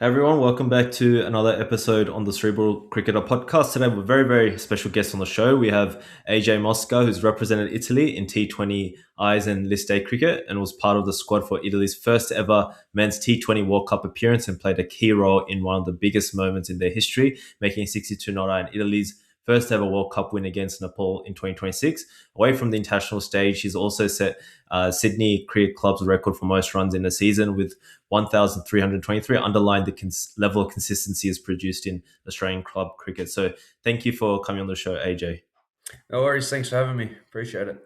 Hey everyone, welcome back to another episode on the Cerebral Cricketer podcast. Today, we have a very, very special guest on the show. We have AJ Mosca, who's represented Italy in T20 Eyes and List A cricket and was part of the squad for Italy's first ever men's T20 World Cup appearance and played a key role in one of the biggest moments in their history, making 62 not out in Italy's first ever World Cup win against Nepal in 2026. Away from the international stage, he's also set Sydney Cricket Club's record for most runs in a season with 1,323, underlined the level of consistency is produced in Australian club cricket. So thank you for coming on the show, AJ. No worries. Thanks for having me. Appreciate it.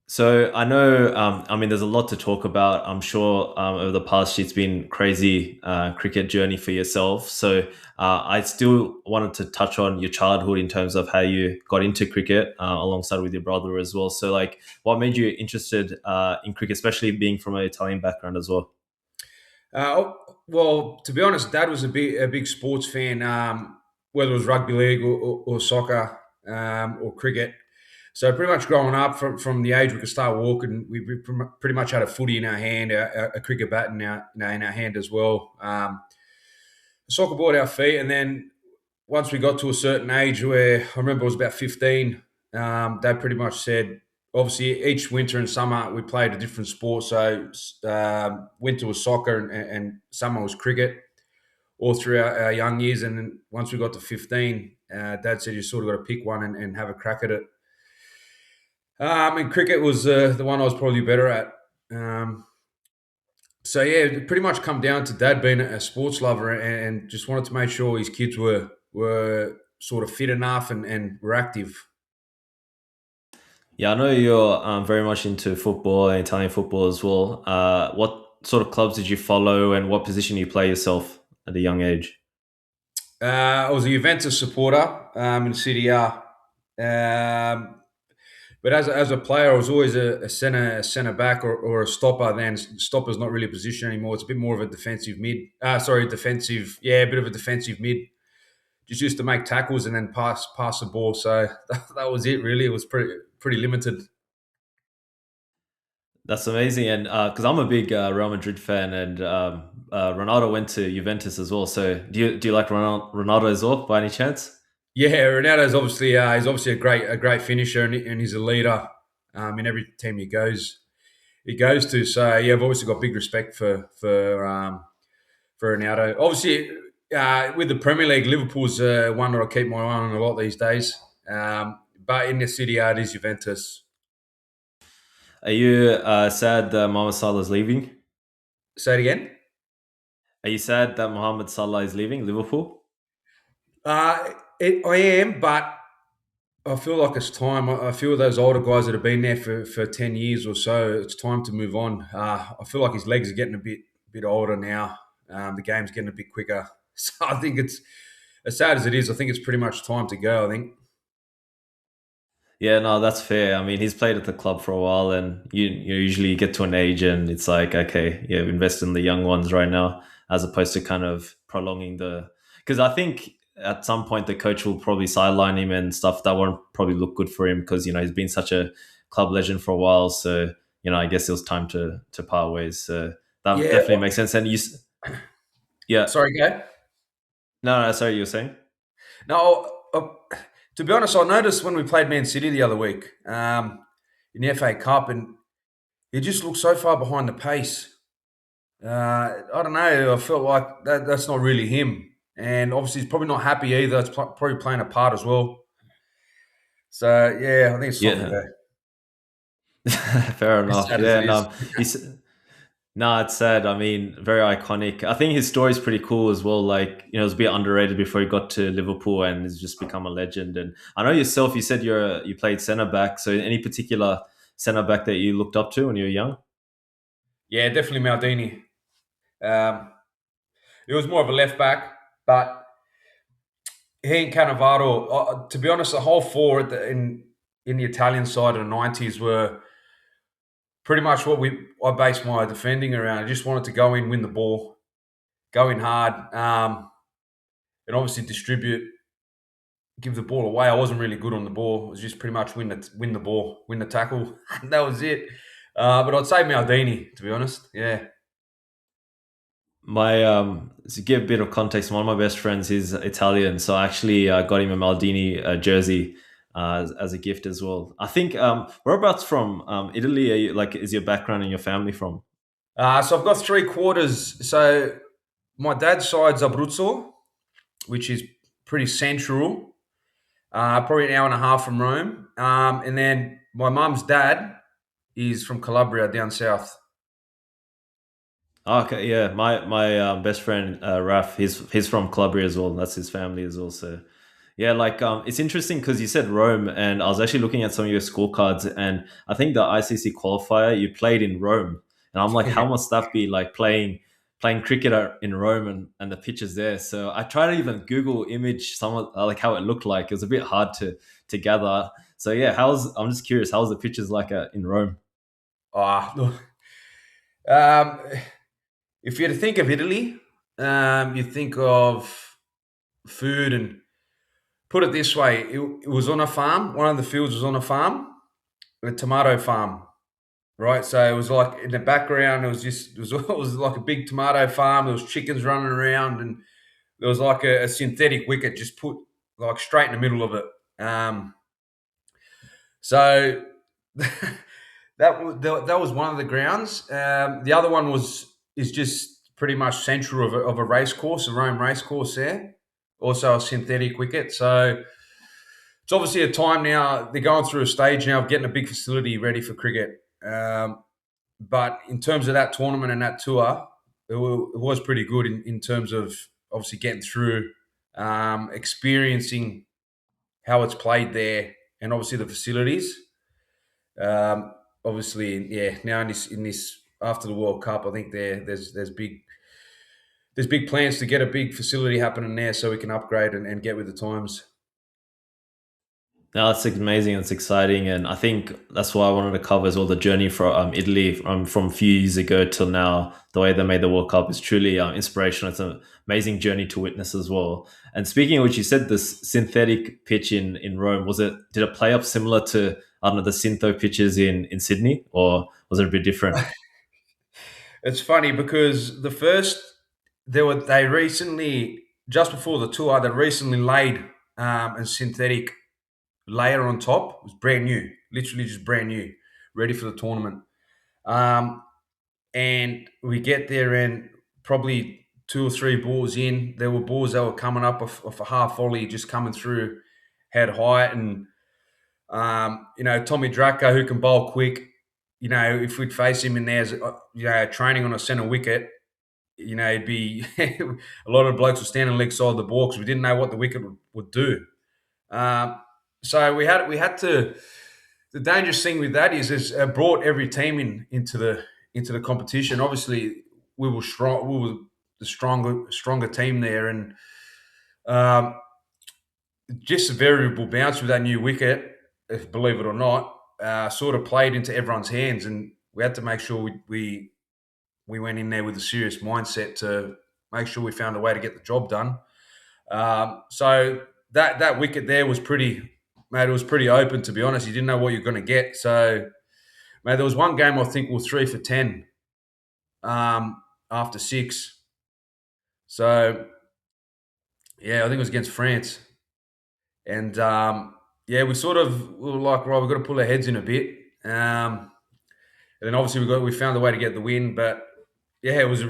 So I know, there's a lot to talk about. I'm sure over the past year, it's been crazy cricket journey for yourself. So I still wanted to touch on your childhood in terms of how you got into cricket alongside with your brother as well. So like, what made you interested in cricket, especially being from an Italian background as well? Well, to be honest, Dad was a big sports fan, whether it was rugby league or soccer or cricket. So pretty much growing up from the age we could start walking, we pretty much had a footy in our hand, a cricket bat in our hand as well. A soccer ball at our feet, and then once we got to a certain age where I remember it was about 15, Dad pretty much said, obviously each winter and summer we played a different sport. So winter was soccer and summer was cricket all through our young years. And then once we got to 15, Dad said you sort of got to pick one and have a crack at it. And cricket was the one I was probably better at. So yeah, it pretty much come down to Dad being a sports lover and just wanted to make sure his kids were sort of fit enough and were active. Yeah, I know you're very much into football and Italian football as well. What sort of clubs did you follow, and what position you play yourself at a young age? I was a Juventus supporter in Serie A. But as a player, I was always a centre back or a stopper. Then stopper's not really a position anymore. It's a bit more of a defensive mid. Defensive. Yeah, a bit of a defensive mid. Just used to make tackles and then pass the ball. So that was it. Really, it was pretty limited. That's amazing, and because I'm a big Real Madrid fan, and Ronaldo went to Juventus as well. So do you like Ronaldo as well, by any chance? Yeah, Ronaldo's obviously he's obviously a great finisher and he's a leader in every team he goes to. So yeah, I've obviously got big respect for Ronaldo. Obviously, with the Premier League, Liverpool's one that I keep my eye on a lot these days. But in the City, it is Juventus. Are you sad that Mohamed Salah is leaving? Say it again. Are you sad that Mohamed Salah is leaving Liverpool? I am, but I feel like it's time. I feel those older guys that have been there for 10 years or so, it's time to move on. I feel like his legs are getting a bit older now. The game's getting a bit quicker. So I think it's, as sad as it is, I think it's pretty much time to go. I think. Yeah, no, that's fair. I mean, he's played at the club for a while, and you usually get to an age, and it's like, okay, yeah, invest in the young ones right now, as opposed to kind of prolonging the. Because I think at some point the coach will probably sideline him and stuff. That won't probably look good for him because he's been such a club legend for a while. So I guess it was time to part ways. So that Yeah. definitely makes sense. And yeah, Sorry, go. no, sorry, you were saying. No, to be honest, I noticed when we played Man City the other week in the FA Cup, and he just looked so far behind the pace. I don't know. I felt like that's not really him, and obviously he's probably not happy either. It's probably playing a part as well. So yeah, I think it's time to Yeah, go. fair As enough. sad as Yeah, it is. no, he's. No, it's sad. I mean, very iconic. I think his story is pretty cool as well. Like, it was a bit underrated before he got to Liverpool and has just become a legend. And I know yourself, you said you played centre back. So any particular centre back that you looked up to when you were young? Yeah, definitely Maldini. Um, it was more of a left back, but he and Cannavaro. To be honest, the whole four in the Italian side of the '90s were pretty much what I based my defending around. I just wanted to go in, win the ball, go in hard, and obviously distribute, give the ball away. I wasn't really good on the ball. It was just pretty much win the ball, win the tackle. That was it. But I'd say Maldini, to be honest. Yeah. My to give a bit of context, one of my best friends is Italian, so I actually got him a Maldini jersey as a gift as well. I think whereabouts from Italy are you, like is your background and your family from? So I've got three quarters. So my dad's side's Abruzzo, which is pretty central, probably an hour and a half from Rome. And then my mum's dad is from Calabria down south. Oh, okay, yeah, my best friend Raf, he's from Calabria as well. That's his family as well. So yeah, like it's interesting because you said Rome, and I was actually looking at some of your scorecards, and I think the ICC qualifier you played in Rome, and I'm like, how must that be like playing cricket in Rome and the pitches there? So I tried to even Google image some of like how it looked like. It was a bit hard to gather. So yeah, I'm just curious, how's the pitches like in Rome? Look, um, if you had to think of Italy, you think of food and put it this way: it was on a farm. One of the fields was on a farm, a tomato farm, right? So it was like in the background, it was like a big tomato farm. There was chickens running around, and there was like a synthetic wicket just put like straight in the middle of it. So that was one of the grounds. The other one is just pretty much central of a race course, a Rome race course there. Also a synthetic wicket. So it's obviously a time now. They're going through a stage now of getting a big facility ready for cricket. But in terms of that tournament and that tour, it was pretty good in terms of obviously getting through, experiencing how it's played there, and obviously the facilities. Obviously, yeah. Now in this after the World Cup, I think there's big plans to get a big facility happening there so we can upgrade and get with the times. No, that's amazing. It's exciting, and I think that's why I wanted to cover as well the journey from Italy from a few years ago till now. The way they made the World Cup is truly inspirational. It's an amazing journey to witness as well. And speaking of which, you said this synthetic pitch in Rome was it? Did it play up similar to I don't know the syntho pitches in Sydney, or was it a bit different? It's funny because the first they recently just before the tour they recently laid a synthetic layer on top. It was brand new, literally just brand new, ready for the tournament. Um, and we get there and probably two or three balls in, there were balls that were coming up off a half volley, just coming through, had height, and Tommy Draco who can bowl quick. If we'd face him in there, training on a centre wicket, it'd be a lot of blokes were standing leg side of the ball because we didn't know what the wicket would do. Um, so we had to. The dangerous thing with that is brought every team into the competition. Obviously, we were strong. We were the stronger team there, and um, just a variable bounce with that new wicket, if believe it or not, sort of played into everyone's hands, and we had to make sure we went in there with a serious mindset to make sure we found a way to get the job done. So that wicket there was pretty, mate. It was pretty open, to be honest. You didn't know what you're going to get. So, mate, there was one game I think we were 3 for 10 after six. So, yeah, I think it was against France, and yeah, we were like, right, we've got to pull our heads in a bit. And then obviously we found a way to get the win. But yeah, it was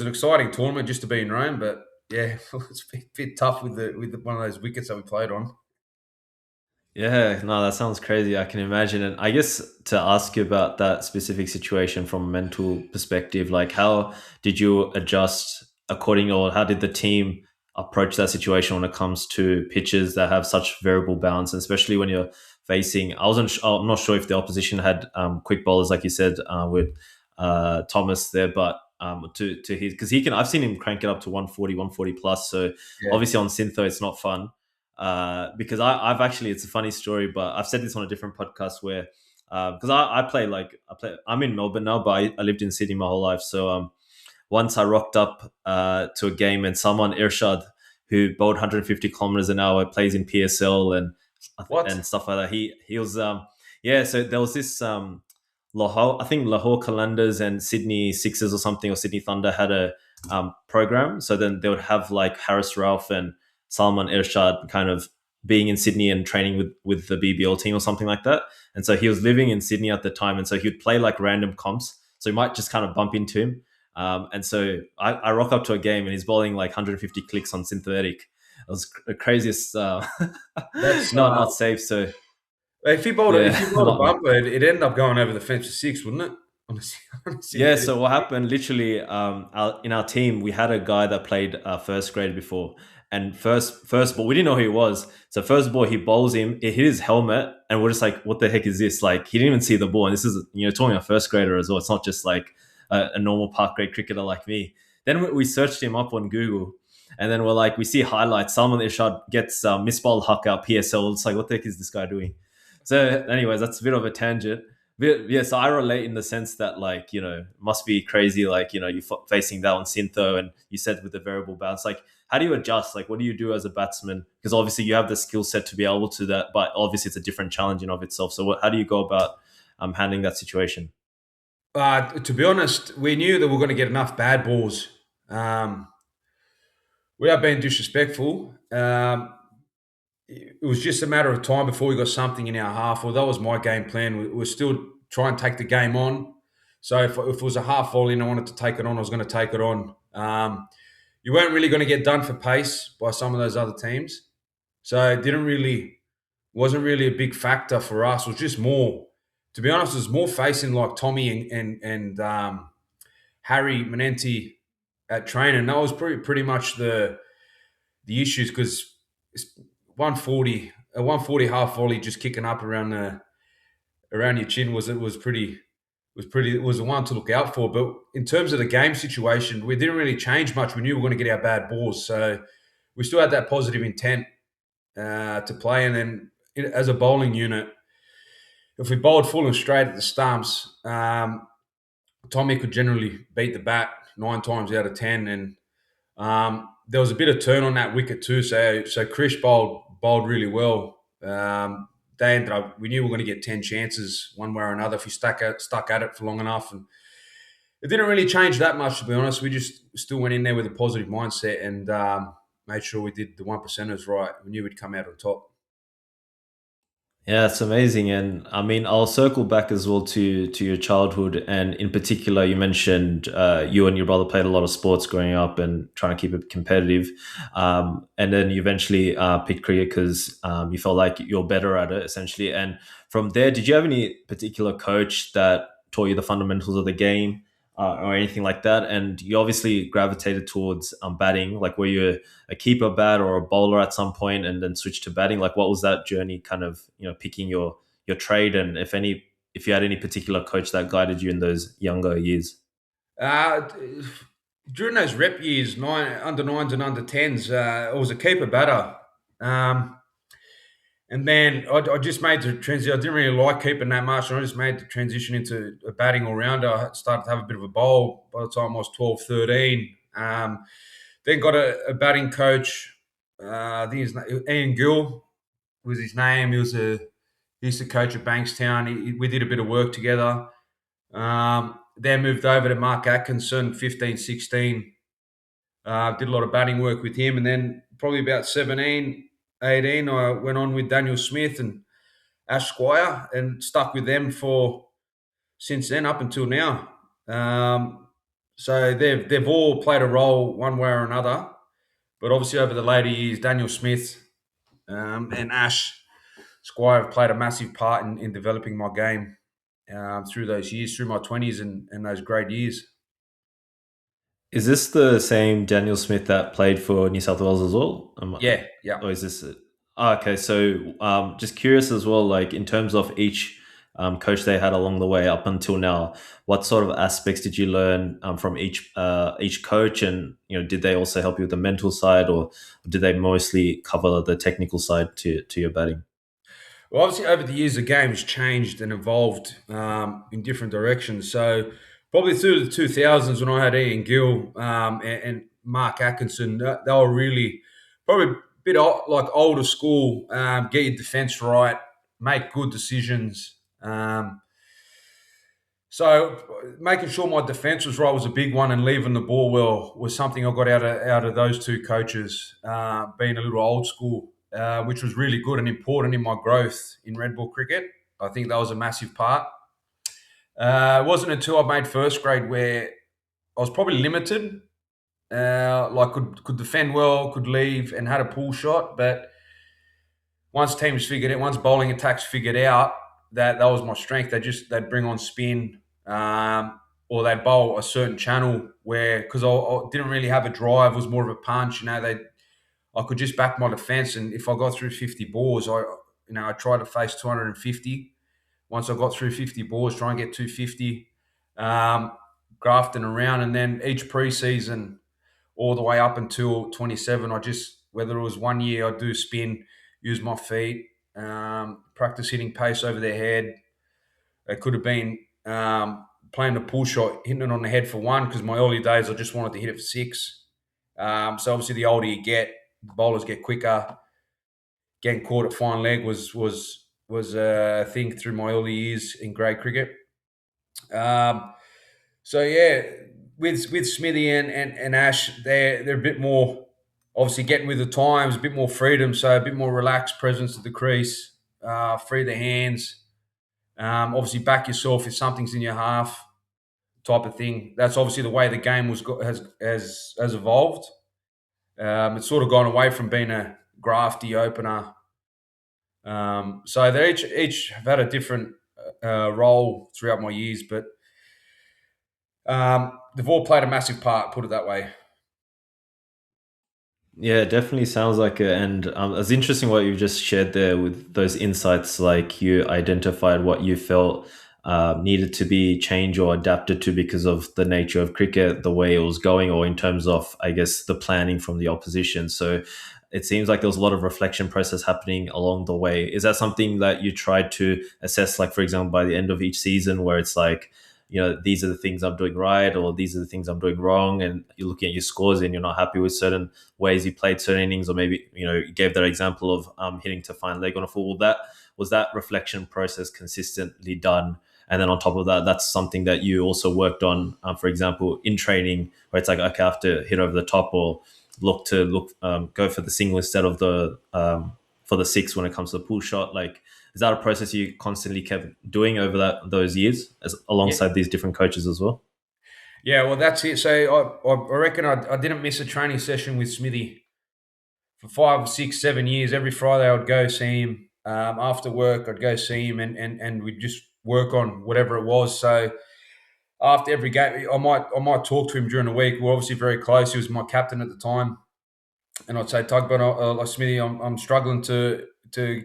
an exciting tournament just to be in Rome. But yeah, it was a bit tough with one of those wickets that we played on. Yeah, no, that sounds crazy. I can imagine. And I guess to ask you about that specific situation from a mental perspective, like how did you adjust according, or how did the team approach that situation when it comes to pitches that have such variable bounce, and especially when you're facing? I'm not sure if the opposition had quick bowlers like you said with Thomas there, but to his because he can. I've seen him crank it up to 140, 140 plus. So Yeah. obviously on Syntho, it's not fun because I've actually it's a funny story, but I've said this on a different podcast where because I'm in Melbourne now, but I lived in Sydney my whole life. So once I rocked up to a game and someone Irshad who bowled 150 kilometers an hour plays in PSL What? and stuff like that. He was yeah. So there was this. Lahore, I think Lahore Qalandars and Sydney Sixers or something, or Sydney Thunder had a program. So then they would have like Harris Ralph and Salman Irshad kind of being in Sydney and training with the BBL team or something like that. And so he was living in Sydney at the time, and so he would play like random comps. So you might just kind of bump into him. And so I rock up to a game and he's bowling like 150 clicks on synthetic. It was the craziest, That's not safe. So if you yeah, bowled a bumper, it ended up going over the fence for six, wouldn't it? On a, on a yeah. synthetic. So what happened? Literally, in our team, we had a guy that played first grade before, and first ball, we didn't know who he was. So first ball, he bowls him. It hit his helmet, and we're just like, "What the heck is this?" Like he didn't even see the ball, and this is talking a first grader as well. It's not just like a normal park grade cricketer like me. Then we searched him up on Google, and then we're like, we see highlights. Salman Irshad gets misbowled huck out PSL. It's like, what the heck is this guy doing? So, anyways, that's a bit of a tangent. But yeah, so I relate in the sense that like must be crazy. Like you're facing that on Syntho, and you said with the variable bounce. Like, how do you adjust? Like, what do you do as a batsman? Because obviously you have the skill set to be able to that, but obviously it's a different challenge in of itself. So, how do you go about handling that situation? To be honest, we knew that we were going to get enough bad balls. Um, without being disrespectful, it was just a matter of time before we got something in our half. Well, that was my game plan. We were still trying to take the game on. So if it was a half volley and I wanted to take it on, I was going to take it on. You weren't really going to get done for pace by some of those other teams. So it didn't really wasn't really a big factor for us. It was just more, to be honest, it was more facing like Tommy and Harry Menenti at training. That was pretty much the issues because 140 a 140 half volley just kicking up around your chin was the one to look out for. But in terms of the game situation, we didn't really change much. We knew we were going to get our bad balls, so we still had that positive intent to play. And then as a bowling unit, if we bowled full and straight at the stumps, Tommy could generally beat the bat 9 times out of 10, and there was a bit of turn on that wicket too. So Krish bowled really well. They ended up. We knew we were going to get 10 chances one way or another if we stuck at it for long enough, and it didn't really change that much, to be honest. We just still went in there with a positive mindset and made sure we did the 1%ers right. We knew we'd come out on top. Yeah, it's amazing, and I mean, I'll circle back as well to your childhood, and in particular, you mentioned you and your brother played a lot of sports growing up and trying to keep it competitive, and then you eventually picked cricket because you felt like you're better at it, essentially. And from there, did you have any particular coach that taught you the fundamentals of the game, or anything like that? And you obviously gravitated towards batting. Like, were you a keeper bat or a bowler at some point and then switch to batting? Like what was that journey kind of, picking your trade, and if you had any particular coach that guided you in those younger years? Uh, During those rep years, under nines and under tens, I was a keeper batter. Um, And then I just made the transition. I didn't really like keeping that much. And I just made the transition into a batting all rounder. I started to have a bit of a bowl by the time I was 12, 13. Then got a batting coach. I think his name, Ian Gill was his name. He used to coach at Bankstown. We did a bit of work together. Then moved over to Mark Atkinson, 15, 16. Did a lot of batting work with him. And then probably about 17, 18, I went on with Daniel Smith and Ash Squire and stuck with them for since then up until now. So they've all played a role one way or another. But obviously over the later years, Daniel Smith and Ash Squire have played a massive part in developing my game through those years, through my 20s and those great years. Is this the same Daniel Smith that played for New South Wales as well? Yeah, yeah. Or is this it? Okay, so just curious as well, like in terms of each coach they had along the way up until now, what sort of aspects did you learn from each coach, and did they also help you with the mental side, or did they mostly cover the technical side to your batting? Well, obviously, over the years, the game's changed and evolved in different directions. So, probably through the 2000s, when I had Ian Gill and Mark Atkinson, they were really probably a bit like older school. Get your defence right, make good decisions. So making sure my defence was right was a big one, and leaving the ball well was something I got out of those two coaches. Being a little old school, which was really good and important in my growth in red ball cricket. I think that was a massive part. It wasn't until I made first grade where I was probably limited. Like could defend well, could leave, and had a pull shot. But once bowling attacks figured out that was my strength, they'd bring on spin, or they'd bowl a certain channel where because I didn't really have a drive, it was more of a punch. I could just back my defence, and if I got through 50 balls, I tried to face 250. Once I got through 50 balls, try and get 250, grafting around, and then each preseason all the way up until 27. Whether it was 1 year, I'd do spin, use my feet, practice hitting pace over their head. It could have been playing the pull shot, hitting it on the head for one, because my early days, I just wanted to hit it for six. So obviously, the older you get, the bowlers get quicker. Getting caught at fine leg was a thing through my early years in grade cricket. Um, so yeah, with Smithy and Ash, they're a bit more obviously getting with the times, a bit more freedom, so a bit more relaxed presence at the crease, free the hands. Obviously, back yourself if something's in your half, type of thing. That's obviously the way the game has evolved. It's sort of gone away from being a grafty opener. So they each have had a different role throughout my years, but they've all played a massive part. Put it that way. Yeah, it definitely sounds like it. And it's interesting what you just shared there with those insights. Like you identified what you felt needed to be changed or adapted to because of the nature of cricket, the way it was going, or in terms of, I guess, the planning from the opposition. So it seems like there was a lot of reflection process happening along the way. Is that something that you tried to assess, like, for example, by the end of each season, where it's like, these are the things I'm doing right, or these are the things I'm doing wrong, and you're looking at your scores and you're not happy with certain ways you played certain innings, or maybe you gave that example of hitting to fine leg on a full. That was that reflection process consistently done, and then on top of that, that's something that you also worked on, for example, in training, where it's like, okay, I have to hit over the top, or go for the single instead of the for the six when it comes to the pull shot. Like, is that a process you constantly kept doing over those years, as Yeah, alongside these different coaches as well? yeah. Well, that's it. So I reckon I didn't miss a training session with Smithy for 5, 6, 7 years. Every Friday, I'd go see him. After work, I'd go see him, and we'd just work on whatever it was. So after every game, I might talk to him during the week. We're obviously very close. He was my captain at the time, and I'd say, Tug, but like Smithy, I'm struggling to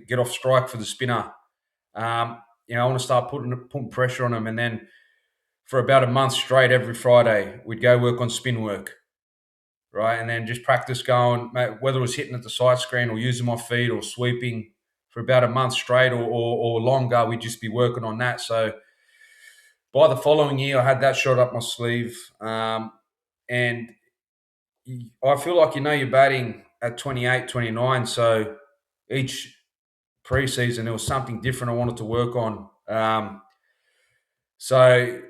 get off strike for the spinner. I want to start putting pressure on him, and then for about a month straight, every Friday, we'd go work on spin work, right, and then just practice going, whether it was hitting at the side screen or using my feet or sweeping for about a month straight or longer. We'd just be working on that. So by the following year, I had that shot up my sleeve, and I feel like you're batting at 28, 29. So each preseason, there was something different I wanted to work on. So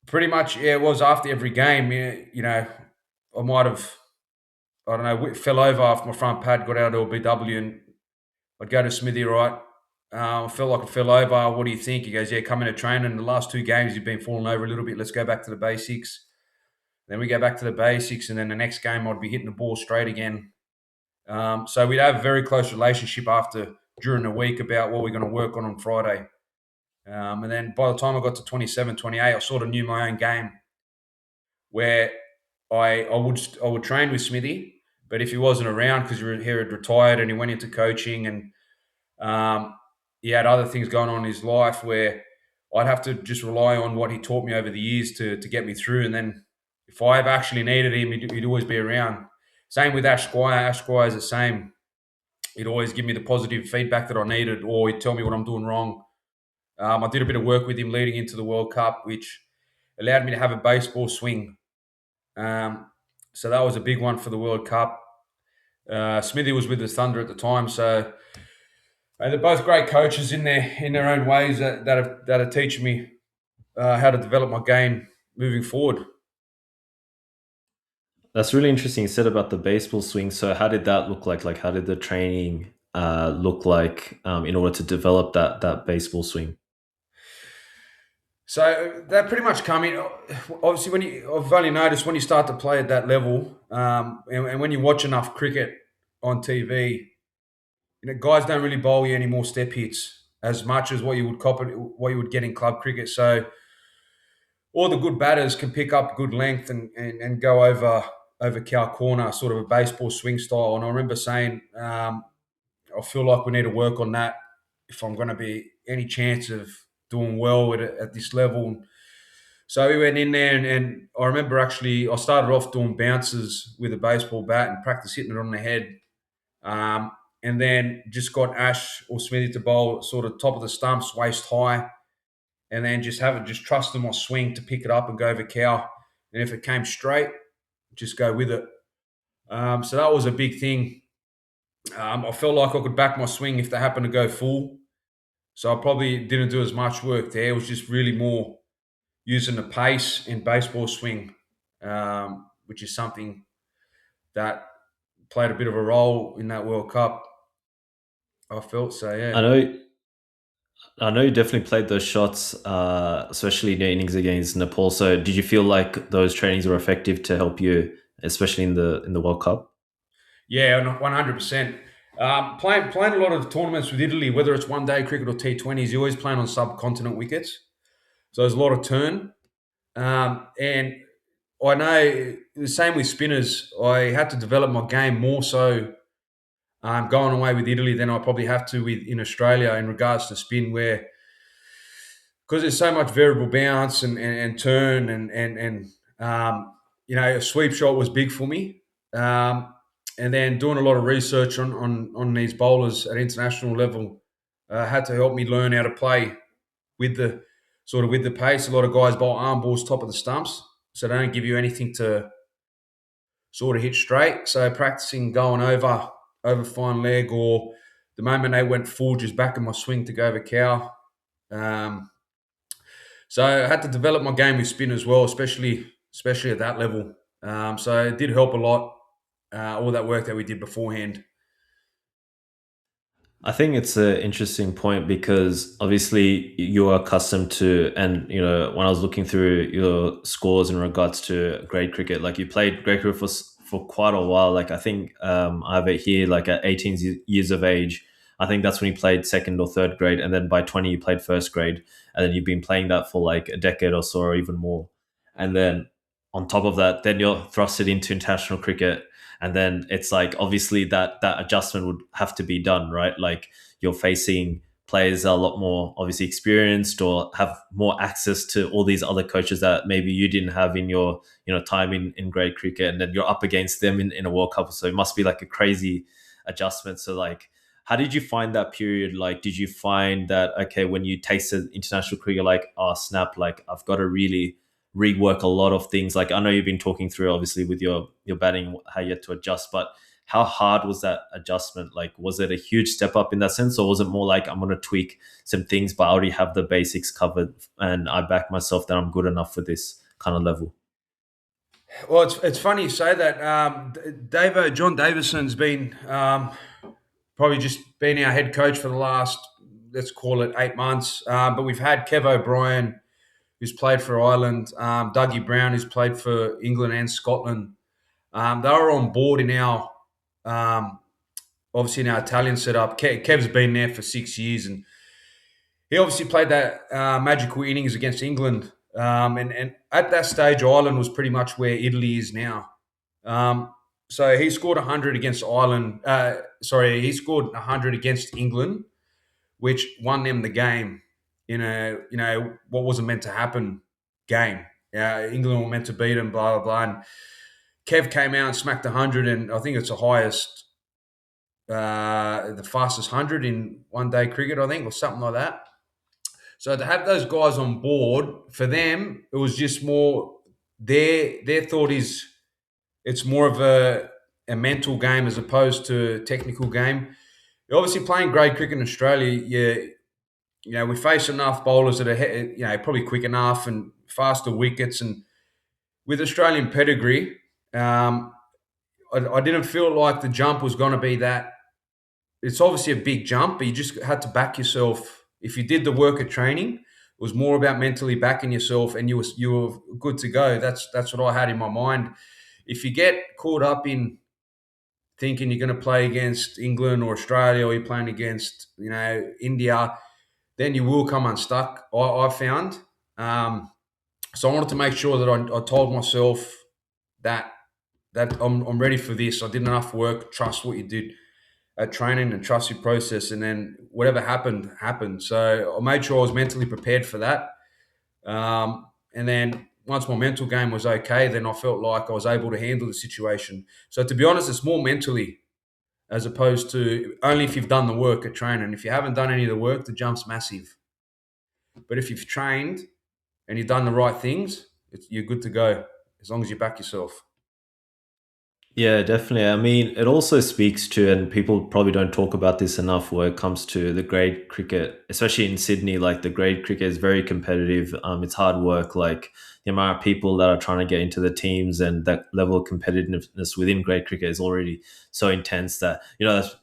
pretty much, yeah, it was after every game. I might have, I don't know, fell over off my front pad, got out of LBW, and I'd go to Smithy, right? I felt like I fell over. What do you think? He goes, yeah, come into training. The last 2 games, you've been falling over a little bit. Let's go back to the basics. Then we go back to the basics, and then the next game, I'd be hitting the ball straight again. So we'd have a very close relationship during the week about what we're going to work on Friday. And then by the time I got to 27, 28, I sort of knew my own game, where I would train with Smithy, but if he wasn't around because he had retired and he went into coaching, and he had other things going on in his life, where I'd have to just rely on what he taught me over the years to get me through. And then if I ever actually needed him, he'd always be around. Same with Ash Squire. Ash Squire is the same. He'd always give me the positive feedback that I needed, or he'd tell me what I'm doing wrong. I did a bit of work with him leading into the World Cup, which allowed me to have a baseball swing. Um, so that was a big one for the World Cup. Smithy was with the Thunder at the time, so they're both great coaches in their own ways that are teaching me how to develop my game moving forward. That's really interesting. You said about the baseball swing. So how did that look like? Like how did the training look like in order to develop that baseball swing? So that pretty much come in. Obviously, I've only noticed when you start to play at that level, and when you watch enough cricket on TV, guys don't really bowl you any more step hits as much as what you would get in club cricket. So all the good batters can pick up good length and go over cow corner, sort of a baseball swing style. And I remember saying, I feel like we need to work on that if I'm going to be any chance of doing well at this level. So we went in there, and I remember actually I started off doing bounces with a baseball bat and practice hitting it on the head. Um, and then just got Ash or Smithy to bowl sort of top of the stumps, waist high, and then just trust in my swing to pick it up and go over cow. And if it came straight, just go with it. So that was a big thing. I felt like I could back my swing if they happened to go full. So I probably didn't do as much work there. It was just really more using the pace in baseball swing, which is something that played a bit of a role in that World Cup. I felt so, I yeah. know you definitely played those shots, especially in the innings against Nepal. So did you feel like those trainings were effective to help you, especially in the World Cup? Yeah, 100%. Playing a lot of tournaments with Italy, whether it's one day cricket or T20s, you're always playing on subcontinent wickets. So there's a lot of turn. And I know the same with spinners. I had to develop my game more so going away with Italy than I probably have to with in Australia in regards to spin, where because there's so much variable bounce and turn and a sweep shot was big for me. And then doing a lot of research on these bowlers at international level had to help me learn how to play with the with the pace. A lot of guys bowl arm balls top of the stumps, so they don't give you anything to sort of hit straight. So practicing going over fine leg, or the moment they went full, just backing my swing to go over cow. Um, so I had to develop my game with spin as well, especially at that level. So it did help a lot. All that work that we did beforehand. I think it's an interesting point because obviously you're accustomed to, and when I was looking through your scores in regards to grade cricket, like you played grade cricket for quite a while. Like I think I have it here, like at 18 years of age, I think that's when you played second or third grade, and then by 20 you played first grade, and then you've been playing that for like a decade or so, or even more. And then on top of that, then you're thrusted into international cricket, and then it's like obviously that adjustment would have to be done, right? Like you're facing players that are a lot more obviously experienced or have more access to all these other coaches that maybe you didn't have in your time in grade cricket, and then you're up against them in a World Cup. So it must be like a crazy adjustment. So like how did you find that period? Like did you find that okay, when you tasted international cricket, like oh snap, like I've got to really rework a lot of things? Like I know you've been talking through obviously with your batting how you had to adjust, but how hard was that adjustment? Like was it a huge step up in that sense, or was it more like I'm going to tweak some things but I already have the basics covered and I back myself that I'm good enough for this kind of level? Well, it's funny you say that. John Davison's been probably just been our head coach for the last, let's call it 8 months. But we've had Kev O'Brien, who's played for Ireland, Dougie Brown, who's played for England and Scotland. They were on board in our, um, obviously in our Italian setup. Kev's been there for 6 years, and he obviously played that magical innings against England. And at that stage, Ireland was pretty much where Italy is now. Um, so he scored 100 against Ireland. He scored 100 against England, which won them the game in a what wasn't meant to happen game. England were meant to beat them, blah blah blah. And Kev came out and smacked 100, and I think it's the highest, the fastest 100 in one day cricket, I think, or something like that. So to have those guys on board, for them, it was just more their thought is it's more of a mental game as opposed to a technical game. You're obviously playing grade cricket in Australia, we face enough bowlers that are probably quick enough and faster wickets, and with Australian pedigree, um, I didn't feel like the jump was going to be that. It's obviously a big jump, but you just had to back yourself. If you did the work at training, it was more about mentally backing yourself, and you were good to go. That's what I had in my mind. If you get caught up in thinking you're going to play against England or Australia, or you're playing against India, then you will come unstuck. I found. So I wanted to make sure that I told myself that I'm ready for this. I did enough work. Trust what you did at training and trust your process, and then whatever happened happened. So I made sure I was mentally prepared for that. And then once my mental game was okay, then I felt like I was able to handle the situation. So to be honest, it's more mentally as opposed to only if you've done the work at training. If you haven't done any of the work, the jump's massive. But if you've trained and you've done the right things, you're good to go as long as you back yourself. Yeah, definitely. I mean, it also speaks to, and people probably don't talk about this enough where it comes to the grade cricket, especially in Sydney. Like the grade cricket is very competitive. It's hard work. Like the amount of people that are trying to get into the teams and that level of competitiveness within grade cricket is already so intense that,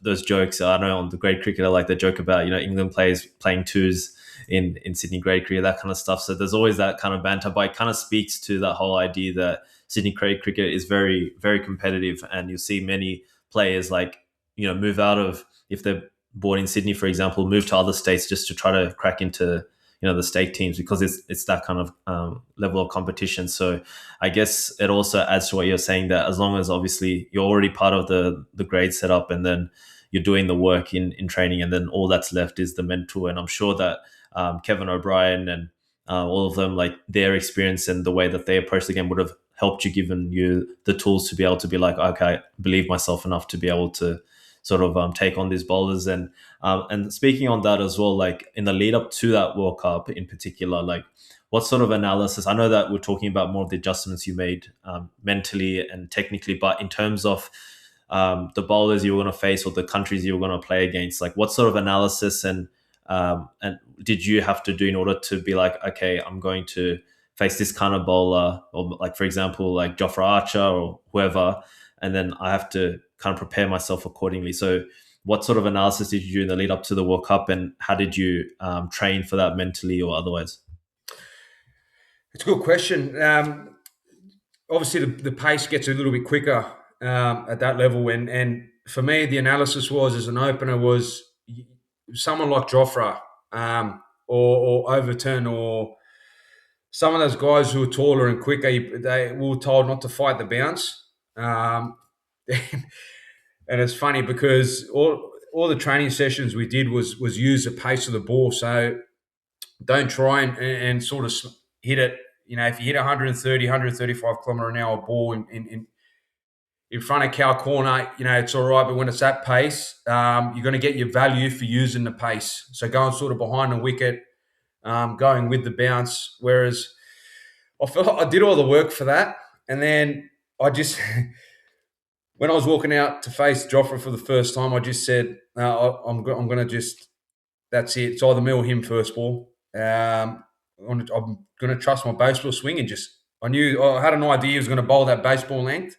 those jokes, I know on the grade cricketer, like they joke about, England players playing twos in Sydney grade cricket, that kind of stuff. So there's always that kind of banter, but it kind of speaks to that whole idea that Sydney grade cricket is very, very competitive, and you'll see many players like move out of, if they're born in Sydney, for example, move to other states just to try to crack into the state teams because it's that kind of level of competition. So I guess it also adds to what you're saying, that as long as obviously you're already part of the grade setup, and then you're doing the work in training, and then all that's left is the mental. And I'm sure that Kevin O'Brien and all of them, like their experience and the way that they approach the game would have helped you, given you the tools to be able to be like, okay, I believe myself enough to be able to sort of take on these bowlers. And speaking on that as well, like in the lead up to that World Cup in particular, like what sort of analysis? I know that we're talking about more of the adjustments you made mentally and technically, but in terms of the bowlers you were going to face or the countries you were going to play against, like what sort of analysis and did you have to do in order to be like, okay, I'm going to face this kind of bowler, or like for example, like Jofra Archer or whoever, and then I have to kind of prepare myself accordingly. So, what sort of analysis did you do in the lead up to the World Cup, and how did you train for that mentally or otherwise? It's a good question. Obviously, the pace gets a little bit quicker at that level, and for me, the analysis was as an opener was someone like Jofra or Overton or some of those guys who are taller and quicker. They were told not to fight the bounce. And it's funny because all the training sessions we did was use the pace of the ball. So don't try and sort of hit it. If you hit 130, 135 kilometre an hour ball in front of cow corner, it's all right. But when it's that pace, you're going to get your value for using the pace. So going sort of behind the wicket, going with the bounce. Whereas I felt like I did all the work for that, and then I just when I was walking out to face Jofra for the first time, I just said, no, I'm going to just, that's it. It's either me or him first ball. I'm going to trust my baseball swing, and just, I had an idea he was going to bowl that baseball length,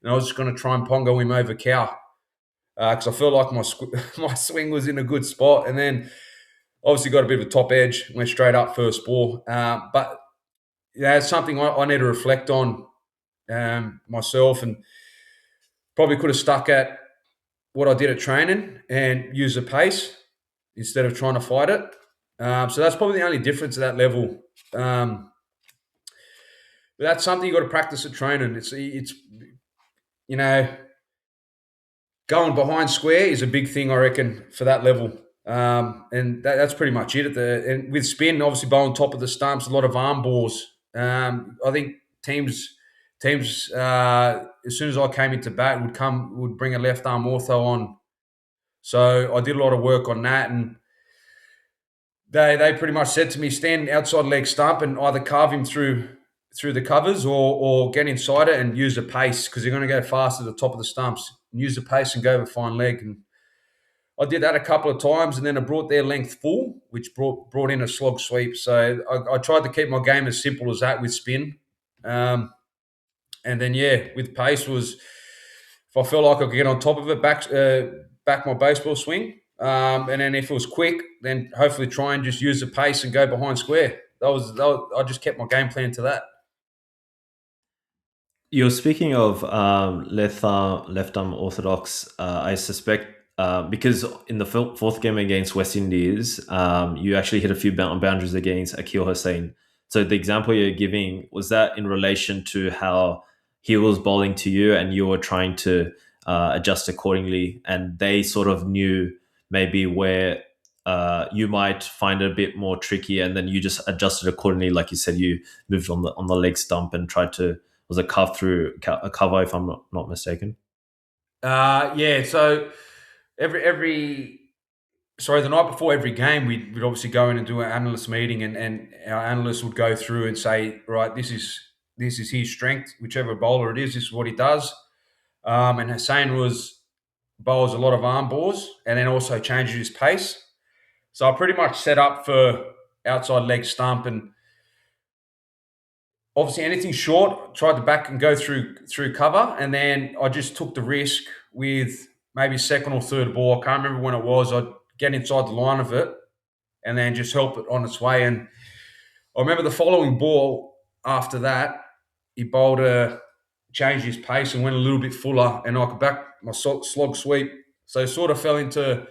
and I was just going to try and pongo him over cow because I felt like my swing was in a good spot. And then obviously got a bit of a top edge, went straight up first ball. But it's something I need to reflect on myself, and probably could have stuck at what I did at training and use the pace instead of trying to fight it. So that's probably the only difference at that level. But that's something you got to practice at training. It's you know going behind square is a big thing, I reckon, for that level. And that's pretty much it. And with spin, obviously bowling top of the stumps, a lot of arm balls. I think teams as soon as I came into bat would bring a left arm ortho on. So I did a lot of work on that, and they pretty much said to me, stand outside leg stump and either carve him through the covers or get inside it and use the pace, because you're going to go fast at the top of the stumps. And use the pace and go over fine leg. And I did that a couple of times, and then I brought their length full, which brought in a slog sweep. So I tried to keep my game as simple as that with spin. Um, and then with pace was if I felt like I could get on top of it, back my baseball swing. And then if it was quick, then hopefully try and just use the pace and go behind square. I just kept my game plan to that. You're speaking of left arm orthodox. I suspect because in the fourth game against West Indies, you actually hit a few boundaries against Akil Hussain. So the example you're giving, was that in relation to how he was bowling to you, and you were trying to adjust accordingly, and they sort of knew maybe where you might find it a bit more tricky, and then you just adjusted accordingly. Like you said, you moved on the leg stump and tried to, was a a cover, if I'm not mistaken. So every sorry, the night before every game, we'd obviously go in and do an analyst meeting, and our analysts would go through and say, right, this is his strength, whichever bowler it is, this is what he does. And Hussain bowls a lot of arm balls, and then also changes his pace. So I pretty much set up for outside leg stump, and obviously anything short, tried to back and go through cover, and then I just took the risk with maybe second or third ball. I can't remember when it was. I'd get inside the line of it and then just help it on its way. And I remember the following ball after that, he bowled changed his pace and went a little bit fuller, and I could back my slog sweep. So sort of fell into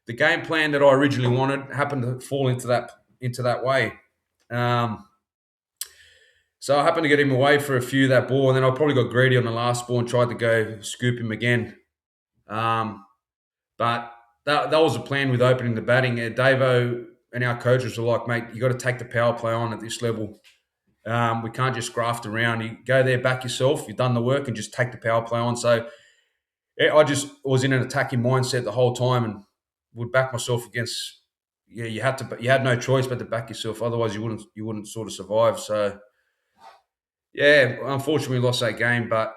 the game plan that I originally wanted. Happened to fall into that way. Um, so I happened to get him away for a few that ball, and then I probably got greedy on the last ball and tried to go scoop him again. Um, but that was the plan with opening the batting. Davo and our coaches were like, mate, you got to take the power play on at this level. We can't just graft around. You go there, back yourself. You've done the work, and just take the power play on. So I just was in an attacking mindset the whole time, and would back myself against. Yeah, you had no choice but to back yourself. Otherwise, you wouldn't sort of survive. So yeah, unfortunately, we lost that game, but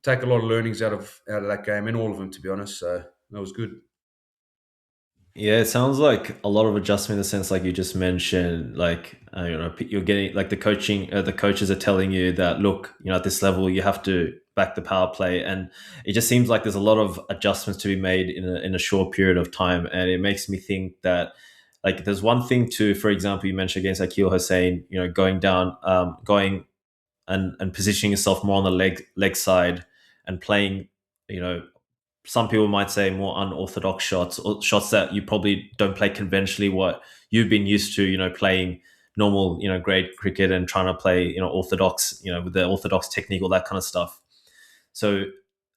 take a lot of learnings out of that game, and all of them, to be honest. So that was good. Yeah, it sounds like a lot of adjustment in the sense, like you just mentioned, like you're getting like the coaches are telling you that, look, at this level you have to back the power play, and it just seems like there's a lot of adjustments to be made in a short period of time, and it makes me think that, like, there's one thing to, for example, you mentioned against Akil Hussain, going down, going and positioning yourself more on the leg side and playing, you know, some people might say more unorthodox shots, or shots that you probably don't play conventionally, what you've been used to, playing normal, grade cricket, and trying to play, orthodox, with the orthodox technique, all that kind of stuff. So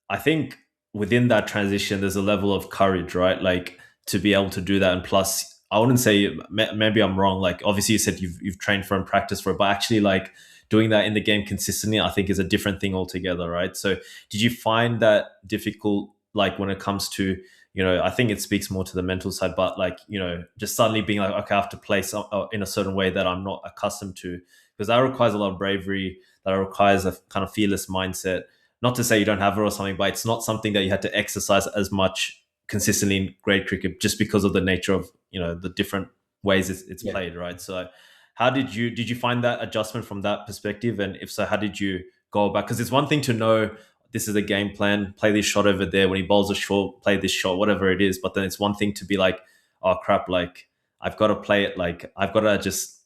I think within that transition, there's a level of courage, right? Like, to be able to do that. And plus, I wouldn't say, maybe I'm wrong. Like, obviously you said you've trained for and practiced for it, but actually, like, doing that in the game consistently, I think is a different thing altogether, right? So did you find that difficult, like, when it comes to, I think it speaks more to the mental side, but like, just suddenly being like, okay, I have to play in a certain way that I'm not accustomed to, because that requires a lot of bravery, that requires a kind of fearless mindset. Not to say you don't have it or something, but it's not something that you had to exercise as much consistently in grade cricket, just because of the nature of, the different ways it's Yeah. played, right? So how did you find that adjustment from that perspective? And if so, how did you go about? Because it's one thing to know this is a game plan, play this shot over there. When he bowls a short, play this shot, whatever it is. But then it's one thing to be like, oh crap, like, I've got to play it, like, I've got to just,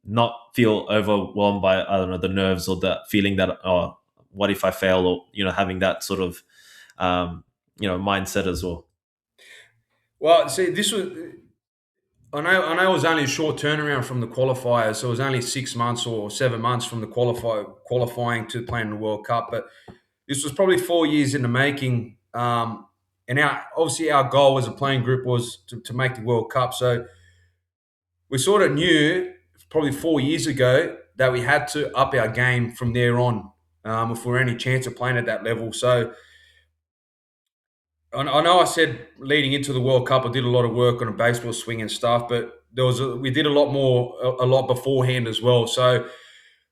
not feel overwhelmed by, I don't know, the nerves or the feeling that, oh, what if I fail, or, having that sort of, mindset as well. Well, see, this was. I know it was only a short turnaround from the qualifiers, so it was only 6 months or 7 months from the qualifying to playing the World Cup. But this was probably 4 years in the making. And obviously our goal as a playing group was to make the World Cup. So we sort of knew probably 4 years ago that we had to up our game from there on, if we were any chance of playing at that level. So I know I said leading into the World Cup, I did a lot of work on a baseball swing and stuff, but we did a lot more, a lot beforehand as well. So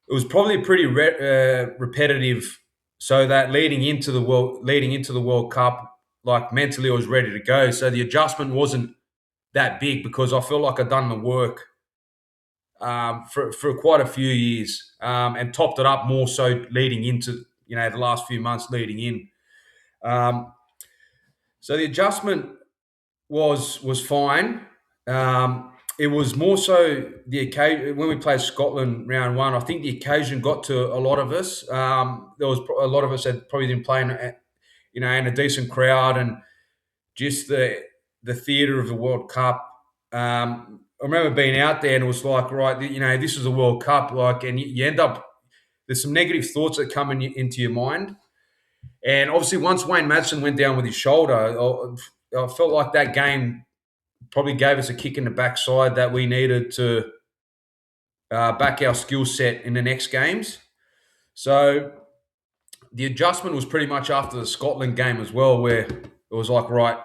it was probably pretty repetitive. So that leading into the World Cup, like mentally I was ready to go. So the adjustment wasn't that big because I felt like I'd done the work for quite a few years, and topped it up more so leading into the last few months leading in. Um, so the adjustment was fine. It was more so the occasion when we played Scotland round one. I think the occasion got to a lot of us. There was a lot of us that probably didn't play in a decent crowd, and just the theatre of the World Cup. I remember being out there and it was like, right, this is a World Cup, like, and you end up there's some negative thoughts that come into your mind. And obviously, once Wayne Madsen went down with his shoulder, I felt like that game probably gave us a kick in the backside that we needed to back our skill set in the next games. So the adjustment was pretty much after the Scotland game as well, where it was like, right,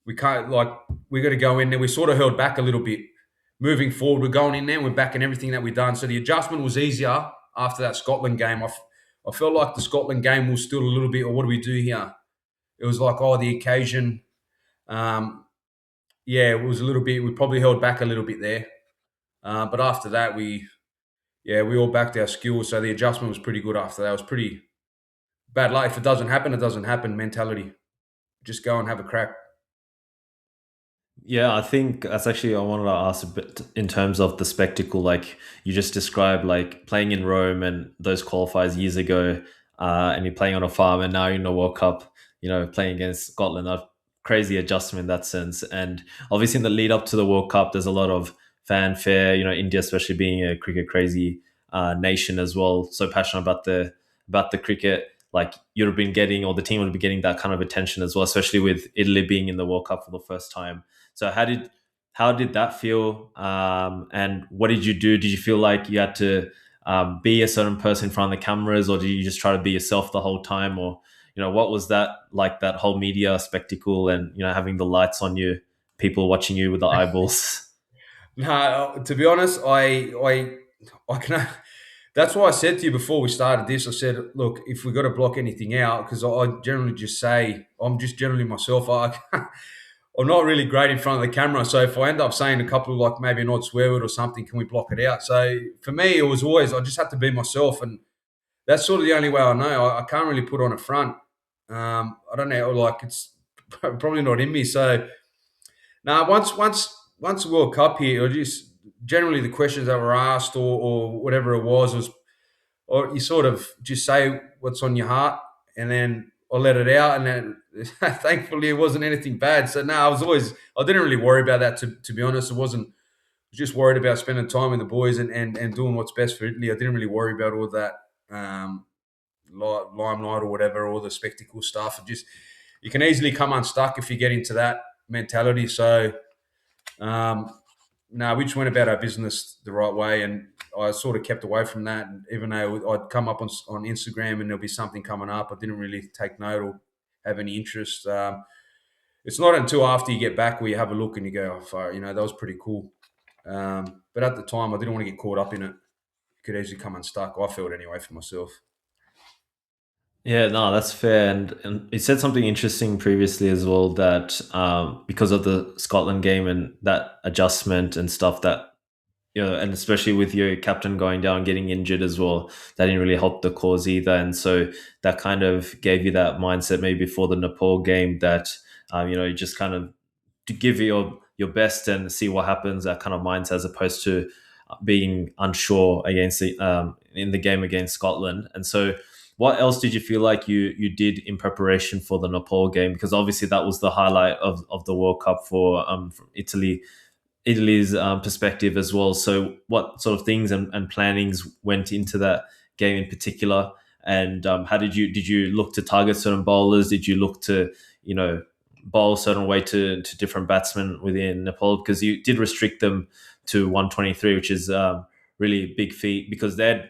we can't like we got to go in there. We sort of held back a little bit. Moving forward, we're going in there. We're backing everything that we've done. So the adjustment was easier after that Scotland game. I felt like the Scotland game was still a little bit, or what do we do here? It was like, oh, the occasion. Um, yeah, it was a little bit. We probably held back a little bit there. But after that, we all backed our skills. So the adjustment was pretty good after that. It was pretty bad luck. If it doesn't happen, it doesn't happen mentality. Just go and have a crack. Yeah, I think that's actually I wanted to ask a bit in terms of the spectacle. Like you just described, like playing in Rome and those qualifiers years ago, and you're playing on a farm, and now you're in the World Cup. Playing against Scotland, a crazy adjustment in that sense. And obviously, in the lead up to the World Cup, there's a lot of fanfare. India, especially being a cricket crazy nation as well, so passionate about the cricket. Like you'd have been getting, or the team would be getting that kind of attention as well, especially with Italy being in the World Cup for the first time. So how did that feel? And what did you do? Did you feel like you had to be a certain person in front of the cameras, or did you just try to be yourself the whole time? Or what was that like? That whole media spectacle, and having the lights on you, people watching you with the eyeballs. No, to be honest, I can. That's why I said to you before we started this. I said, look, if we got to block anything out, because I generally just say I'm just generally myself. I'm not really great in front of the camera, so if I end up saying a couple of like maybe an odd swear word or something, can we block it out? So for me, it was always I just had to be myself, and that's sort of the only way I know. I can't really put on a front. I don't know, like it's probably not in me. So now, once the World Cup here, or just generally the questions that were asked, or whatever it was, or you sort of just say what's on your heart, and then I let it out, and then thankfully it wasn't anything bad. So no, I didn't really worry about that. To be honest, it wasn't. I was just worried about spending time with the boys, and doing what's best for Italy. I didn't really worry about all that limelight or whatever, all the spectacle stuff. It just you can easily come unstuck if you get into that mentality. So um, no, we just went about our business the right way, and I sort of kept away from that. And even though I'd come up on Instagram and there'll be something coming up, I didn't really take note or have any interest. It's not until after you get back where you have a look and you go, "Oh, far, that was pretty cool." But at the time, I didn't want to get caught up in it. You could easily come unstuck. I felt anyway for myself. Yeah, no, that's fair. And you said something interesting previously as well that because of the Scotland game and that adjustment and stuff that, and especially with your captain going down, getting injured as well, that didn't really help the cause either. And so that kind of gave you that mindset maybe before the Nepal game that, you just kind of to give your best and see what happens, that kind of mindset, as opposed to being unsure against in the game against Scotland. And so what else did you feel like you did in preparation for the Nepal game? Because obviously that was the highlight of the World Cup for from Italy's perspective as well. So what sort of things and plannings went into that game in particular? And how did you look to target certain bowlers? Did you look to bowl a certain way to different batsmen within Nepal? Because you did restrict them to 123, which is really big feat, because they'd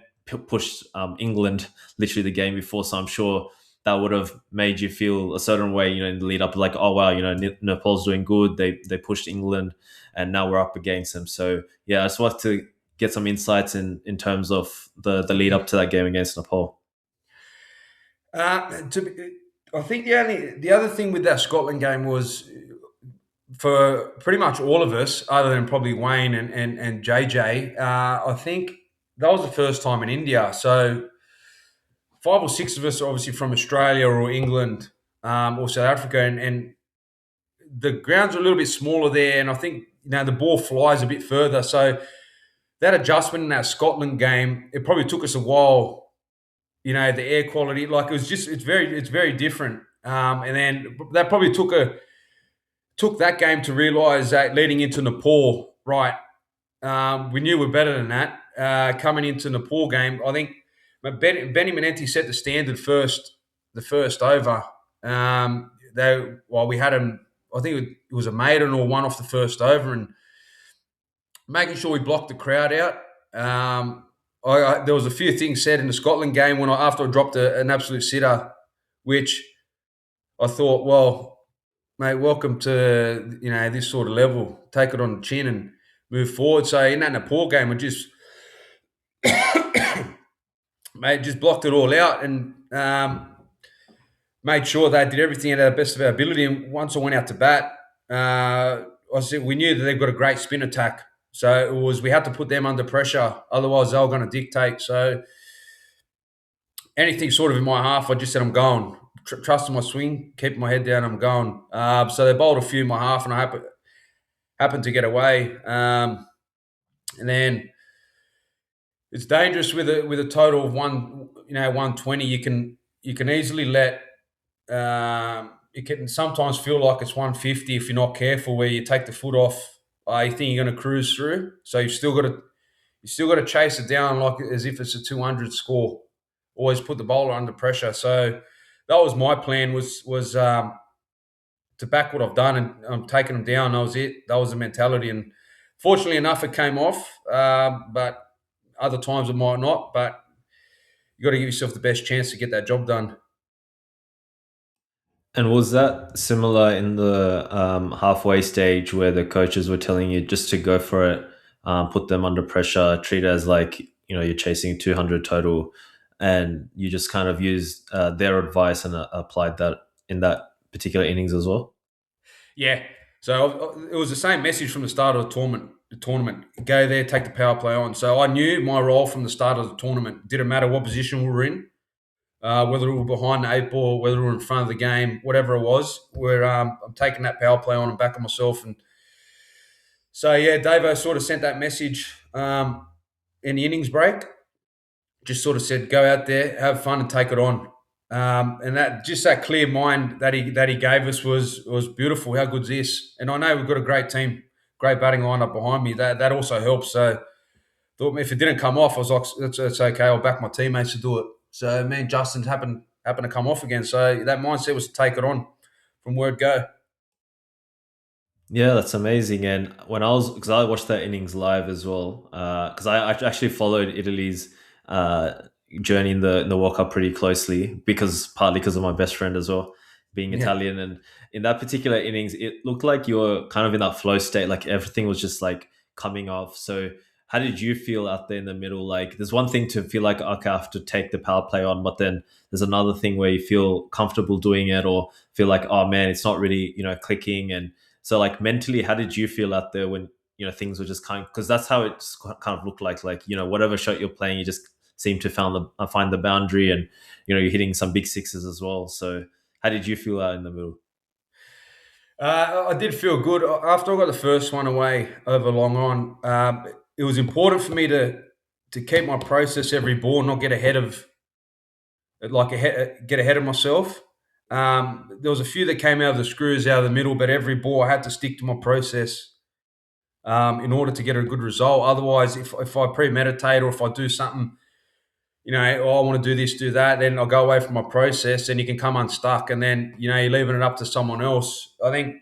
pushed England literally the game before. So I'm sure that would have made you feel a certain way, in the lead up, like, oh wow, Nepal's doing good. They pushed England, and now we're up against them. So yeah, I just wanted to get some insights in terms of the lead up to that game against Nepal. Uh, to be, I think the other thing with that Scotland game was for pretty much all of us, other than probably Wayne and JJ. I think that was the first time in India. So five or six of us are obviously from Australia or England or South Africa, and the grounds are a little bit smaller there, and I think the ball flies a bit further. So that adjustment in that Scotland game, it probably took us a while. The air quality, like it's very different. And then that probably took that game to realise that leading into Nepal, right? We knew we're better than that. Coming into Nepal game, I think Benny Manenti set the standard first, the first over. We had him. I think it was a maiden or one off the first over, and making sure we blocked the crowd out. There was a few things said in the Scotland game after I dropped an absolute sitter, which I thought, well, mate, welcome to this sort of level. Take it on the chin and move forward. So in that Nepal game, I just mate just blocked it all out and made sure they did everything at the best of our ability. And once I went out to bat, I said we knew that they've got a great spin attack. So we had to put them under pressure, otherwise they were going to dictate. So anything sort of in my half, I just said I'm going. Trusting my swing, keeping my head down, I'm going. So they bowled a few in my half, and I happened to get away. And then it's dangerous with a total of 120. You can easily let it can sometimes feel like it's 150 if you're not careful, where you take the foot off. You think you're going to cruise through, so you've still got to chase it down like as if it's a 200 score. Always put the bowler under pressure. So that was my plan, was to back what I've done, and I'm taking them down. That was it. That was the mentality, and fortunately enough, it came off. But other times it might not. But you got to give yourself the best chance to get that job done. And was that similar in the halfway stage where the coaches were telling you just to go for it, put them under pressure, treat it as like, you're chasing 200 total, and you just kind of used their advice and applied that in that particular innings as well? Yeah. So it was the same message from the start of the tournament. Go there, take the power play on. So I knew my role from the start of the tournament. Didn't matter what position we were in, whether we were behind the eight ball, whether we were in front of the game, whatever it was. I'm taking that power play on and backing myself. And so yeah, Davo sort of sent that message in the innings break. Just sort of said, go out there, have fun, and take it on. And that clear mind that he gave us was beautiful. How good's this? And I know we've got a great team, great batting lineup behind me. That also helps. So thought if it didn't come off, I was like, it's okay. I'll back my teammates to do it. So me and Justin happened to come off again. So that mindset was to take it on from word go. Yeah, that's amazing. And because I watched that innings live as well, because I actually followed Italy's journey in the World Cup pretty closely, partly because of my best friend as well, being Yeah. Italian. And in that particular innings, it looked like you were kind of in that flow state, like everything was just like coming off. So how did you feel out there in the middle? Like, there's one thing to feel like, okay, I have to take the power play on, but then there's another thing where you feel comfortable doing it, or feel like, oh man, it's not really, clicking. And so, like, mentally, how did you feel out there when things were just because that's how it kind of looked like whatever shot you're playing, you just seem to find the boundary, and you're hitting some big sixes as well. So, how did you feel out in the middle? I did feel good after I got the first one away over long on. It was important for me to keep my process every ball, not get ahead of myself. There was a few that came out of the screws out of the middle, but every ball I had to stick to my process in order to get a good result. Otherwise, if I premeditate, or if I do something, I want to do this, do that, then I'll go away from my process, and you can come unstuck, and then you're leaving it up to someone else. I think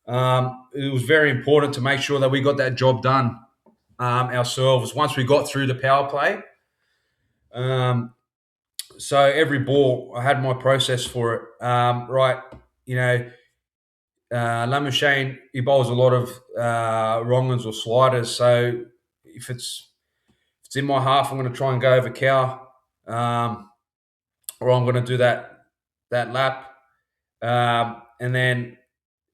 it was very important to make sure that we got that job done ourselves once we got through the power play. So every ball, I had my process for it. Right, Lamushane, he bowls a lot of wrong-uns or sliders. So if it's in my half, I'm going to try and go over cow, or I'm going to do that that lap, and then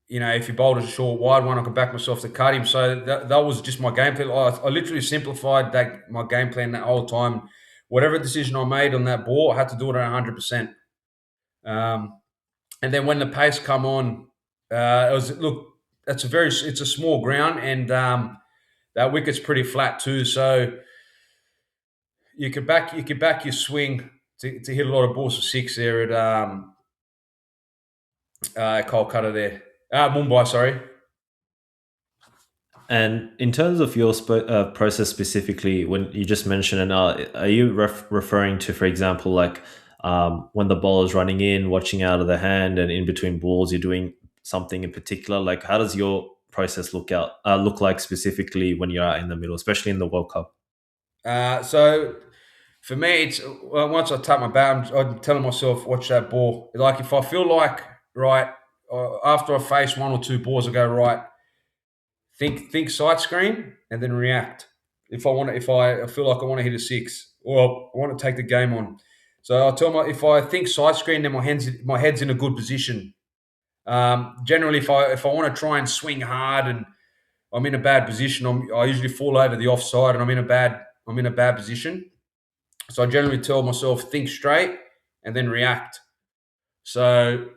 if he bowled a short wide one, I could back myself to cut him. So that was just my game plan. I literally simplified my game plan that whole time. Whatever decision I made on that ball, I had to do it at 100%. And then when the pace come on, it was look. It's a small ground, and that wicket's pretty flat too. So you could back your swing to hit a lot of balls for six there at Kolkata there, Mumbai. Sorry. And in terms of your process specifically, when you just mentioned, and are you referring to, for example, like when the ball is running in, watching out of the hand, and in between balls, you're doing something in particular? Like, how does your process look like specifically when you're out in the middle, especially in the World Cup? So for me, it's once I tap my bat, I'm telling myself, watch that ball. Like if I feel like right after I face one or two balls, I go right. Think side screen and then react. If I feel like I want to hit a six or I want to take the game on, so I tell my if I think side screen, then my head's in a good position. Generally, if I want to try and swing hard and I'm in a bad position, I usually fall over the offside and I'm in a bad position. So I generally tell myself think straight and then react. So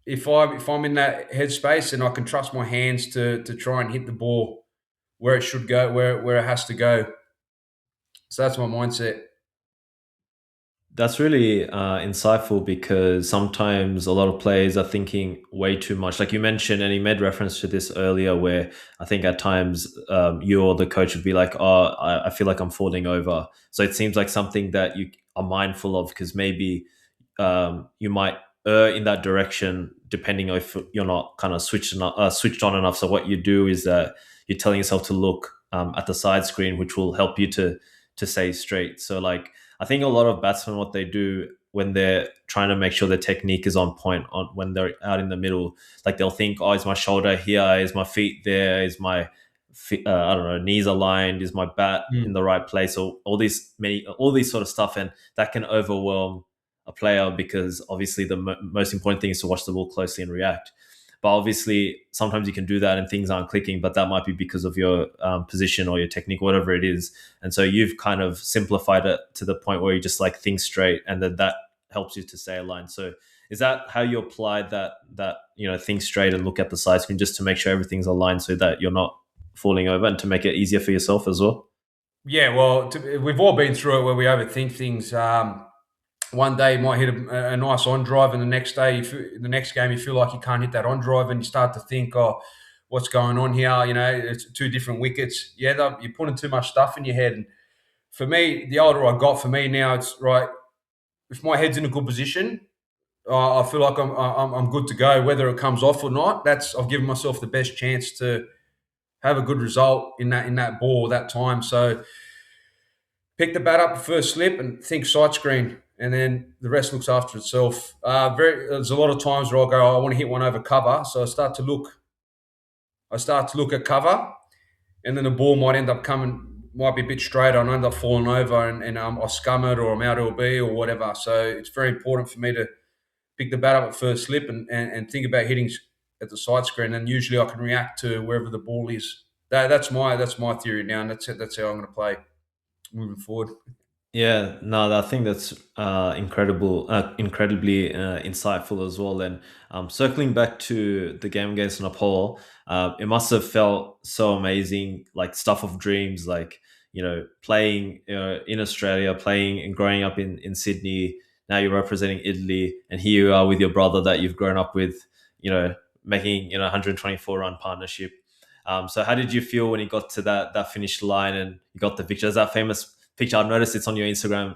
if I'm in that headspace and I can trust my hands to try and hit the ball where it should go, where it has to go. So that's my mindset. That's really insightful because sometimes a lot of players are thinking way too much. Like you mentioned, and you made reference to this earlier, where I think at times you or the coach would be like, "Oh, I feel like I'm falling over." So it seems like something that you are mindful of because maybe you might err in that direction depending on if you're not kind of switched on enough. So what you do is that you're telling yourself to look at the side screen, which will help you to stay straight. So like I think a lot of batsmen, what they do when they're trying to make sure their technique is on point on when they're out in the middle, like they'll think, oh, is my shoulder here? Is my feet there? Is my I don't know, knees aligned? Is my bat in Mm. the right place? Or all these sort of stuff, and that can overwhelm a player because obviously the most important thing is to watch the ball closely and react. But obviously, sometimes you can do that and things aren't clicking, but that might be because of your position or your technique, whatever it is. And so you've kind of simplified it to the point where you just like think straight, and then that helps you to stay aligned. So is that how you apply that think straight and look at the side screen just to make sure everything's aligned so that you're not falling over and to make it easier for yourself as well? Yeah, well, we've all been through it where we overthink things. One day you might hit a nice on drive, and the next game you feel like you can't hit that on drive, and you start to think, "Oh, what's going on here?" It's two different wickets. Yeah, you're putting too much stuff in your head. And for me, the older I got, for me now, it's right. If my head's in a good position, I feel like I'm good to go. Whether it comes off or not, I've given myself the best chance to have a good result in that ball that time. So pick the bat up first slip and think side screen, and then the rest looks after itself. There's a lot of times where I'll go, I want to hit one over cover, so I start to look at cover, and then the ball might be a bit straight. I'll end up falling over, and I scum it, or I'm out LB or whatever. So it's very important for me to pick the bat up at first slip and think about hitting at the side screen, and usually I can react to wherever the ball is. That's my theory now, and that's how I'm going to play moving forward. Yeah, no, I think that's incredibly insightful as well. And circling back to the game against Nepal, it must have felt so amazing, like stuff of dreams, like playing in Australia, playing and growing up in Sydney. Now you're representing Italy, and here you are with your brother that you've grown up with, making 124 run partnership. So how did you feel when you got to that finish line and you got the victory? There's that famous picture. I've noticed it's on your Instagram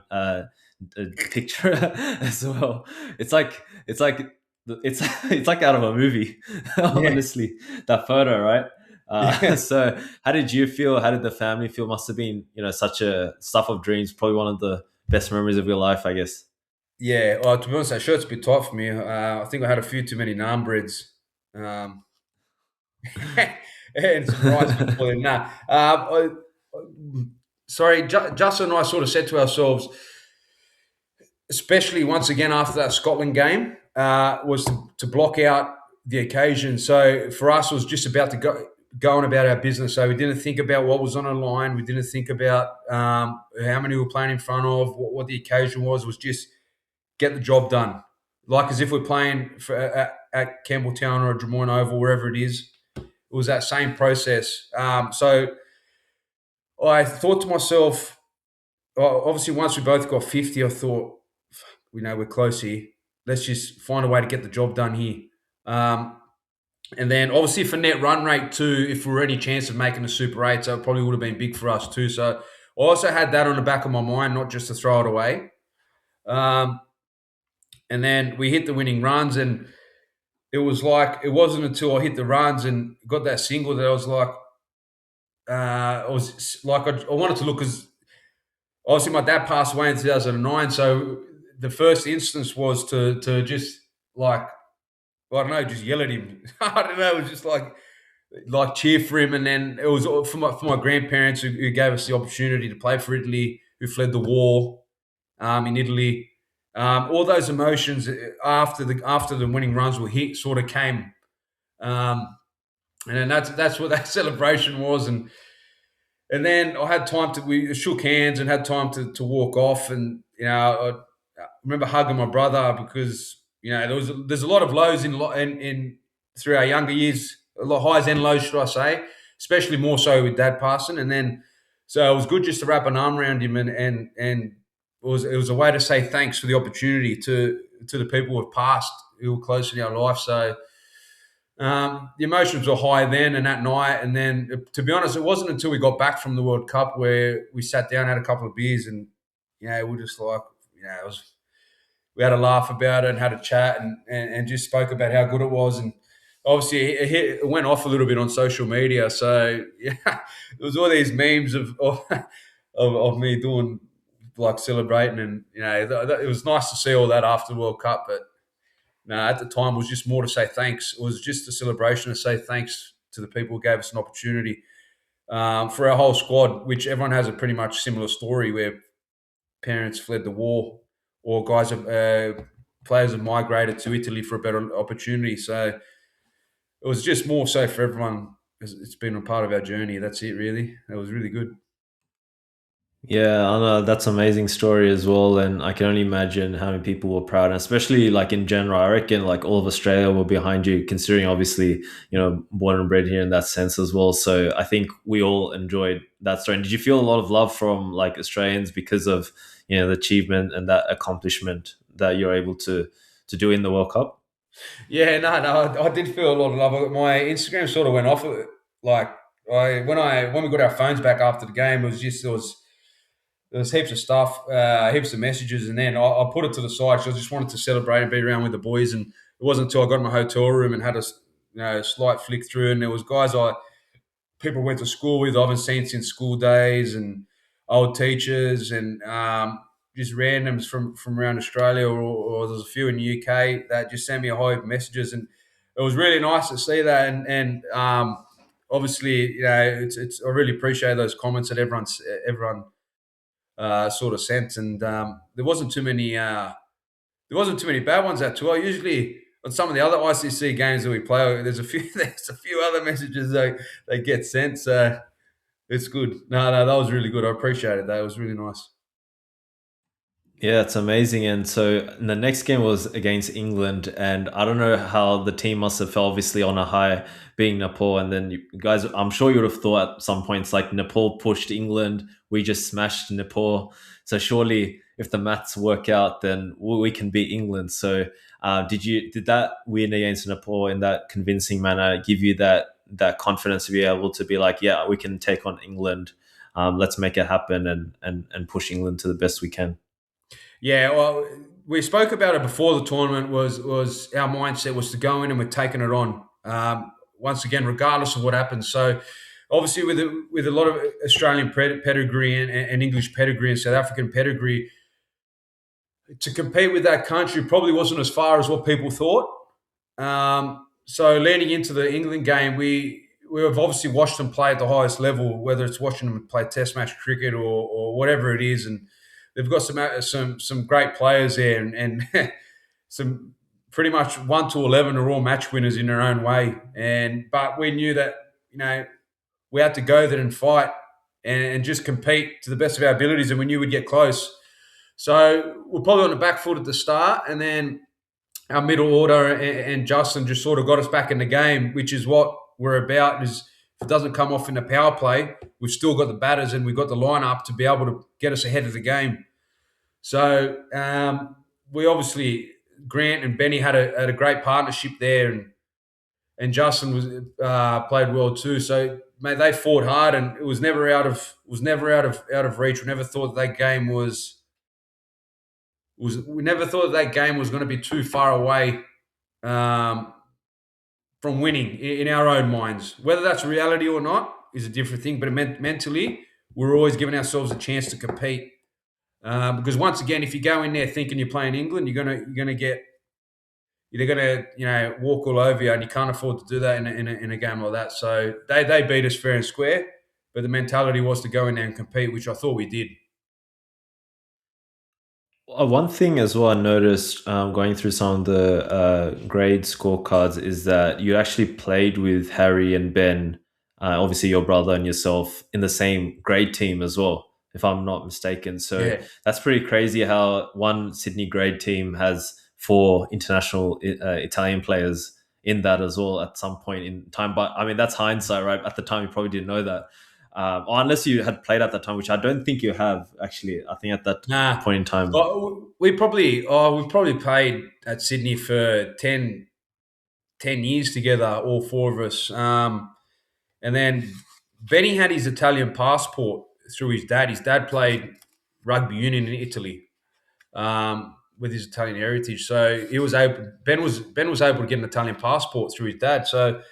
picture as well. It's like out of a movie, Yeah. honestly. That photo, right? Yeah. So how did you feel? How did the family feel? Must have been such a stuff of dreams. Probably one of the best memories of your life, I guess. Yeah, well, to be honest, that shirt's a bit tight for me. I think I had a few too many naan breads, um, and some rice before then. Nah, sorry, Justin and I sort of said to ourselves, especially once again after that Scotland game, was to block out the occasion. So for us, it was just about to going about our business. So we didn't think about what was on the line. We didn't think about how many we were playing in front of, what the occasion was. It was just get the job done. Like as if we're playing at Campbelltown or Drummoyne Oval, wherever it is. It was that same process. So I thought to myself, obviously, once we both got 50, I thought, we're close here. Let's just find a way to get the job done here. Um, and then obviously for net run rate too, if we were any chance of making a Super 8, so it probably would have been big for us too. So I also had that on the back of my mind, not just to throw it away. Um, and then we hit the winning runs, and it was like it wasn't until I hit the runs and got that single that I was like, I wanted to look, because obviously my dad passed away in 2009. So the first instance was to just like, I don't know, just yell at him. I don't know, it was just like cheer for him. And then it was for my grandparents who gave us the opportunity to play for Italy, who fled the war in Italy. All those emotions after the winning runs were hit sort of came, and then that's what that celebration was. And then I had time we shook hands and had time to walk off. And I remember hugging my brother, because there's a lot of lows in through our younger years, a lot of highs and lows, should I say, especially more so with dad passing. And then so it was good just to wrap an arm around him, and it was a way to say thanks for the opportunity to the people who have passed, who were close in our life. So the emotions were high then and that night. And then, to be honest, it wasn't until we got back from the World Cup where we sat down, had a couple of beers, and we just like, it was, we had a laugh about it and had a chat, and just spoke about how good it was. And obviously, it went off a little bit on social media. So yeah, there was all these memes of me doing, like, celebrating, and it was nice to see all that after the World Cup. But no, at the time, it was just more to say thanks. It was just a celebration to say thanks to the people who gave us an opportunity, for our whole squad, which everyone has a pretty much similar story, where parents fled the war, or players have migrated to Italy for a better opportunity. So it was just more so for everyone. It's been a part of our journey. That's it, really. It was really good. Yeah, I know that's an amazing story as well, and I can only imagine how many people were proud, and especially like in general, I reckon like all of Australia were behind you, considering obviously born and bred here in that sense as well. So I think we all enjoyed that story. And did you feel a lot of love from like Australians because of the achievement and that accomplishment that you're able to do in the World Cup? Yeah, no, I did feel a lot of love. My Instagram sort of went off. Like, when we got our phones back after the game, it was just there was heaps of stuff, heaps of messages, and then I put it to the side because I just wanted to celebrate and be around with the boys. And it wasn't until I got in my hotel room and had a slight flick through, and there was guys people went to school with I haven't seen since school days, and old teachers, and just randoms from around Australia, or there's a few in the UK that just sent me a whole heap of messages. And it was really nice to see that. And obviously, it's I really appreciate those comments that everyone sort of sent. And there wasn't too many bad ones at tour. Usually on some of the other ICC games that we play, there's a few there's a few other messages they get sent. So it's good. No, that was really good. I appreciated that. It was really nice. Yeah, it's amazing. And so the next game was against England, and I don't know how the team must have felt, obviously on a high, being Nepal. And then you guys, I'm sure you would have thought at some points like Nepal pushed England, we just smashed Nepal. So surely, if the maths work out, then we can beat England. So did that win against Nepal in that convincing manner give you that confidence to be able to be like, yeah, we can take on England. Let's make it happen and push England to the best we can. Yeah, well, we spoke about it before the tournament. Was our mindset was to go in and we're taking it on, once again, regardless of what happens. So obviously, with a lot of Australian pedigree and English pedigree and South African pedigree, to compete with that country probably wasn't as far as what people thought. So leading into the England game, we've obviously watched them play at the highest level, whether it's watching them play Test match cricket or whatever it is. And they've got some great players there, and some pretty much 1 to 11 are all match winners in their own way. But we knew that we had to go there and fight and just compete to the best of our abilities, and we knew we'd get close. So we're probably on the back foot at the start, and then our middle order and Justin just sort of got us back in the game, which is what we're about. Is if it doesn't come off in the power play, we've still got the batters and we've got the lineup to be able to get us ahead of the game. So we obviously Grant and Benny had a great partnership there, and Justin played well too. So mate, they fought hard, and it was never out of reach. We never thought that game we never thought that game was going to be too far away um, from winning in our own minds. Whether that's reality or not is a different thing. But mentally, we're always giving ourselves a chance to compete. Because once again, if you go in there thinking you're playing England, you're gonna get they're gonna walk all over you, and you can't afford to do that in a game like that. So they beat us fair and square, but the mentality was to go in there and compete, which I thought we did. One thing as well I noticed going through some of the grade scorecards is that you actually played with Harry and Ben, obviously your brother and yourself, in the same grade team as well, if I'm not mistaken. So Yeah, that's pretty crazy how one Sydney grade team has four international Italian players in that as well at some point in time. But I mean, that's hindsight, right? At the time, you probably didn't know that. Or unless you had played at that time, which I don't think you have actually. I think at that nah. point in time. We probably played at Sydney for 10 years together, all four of us. And then Benny had his Italian passport through his dad. His dad played rugby union in Italy with his Italian heritage. So he was able. Ben was able to get an Italian passport through his dad. So it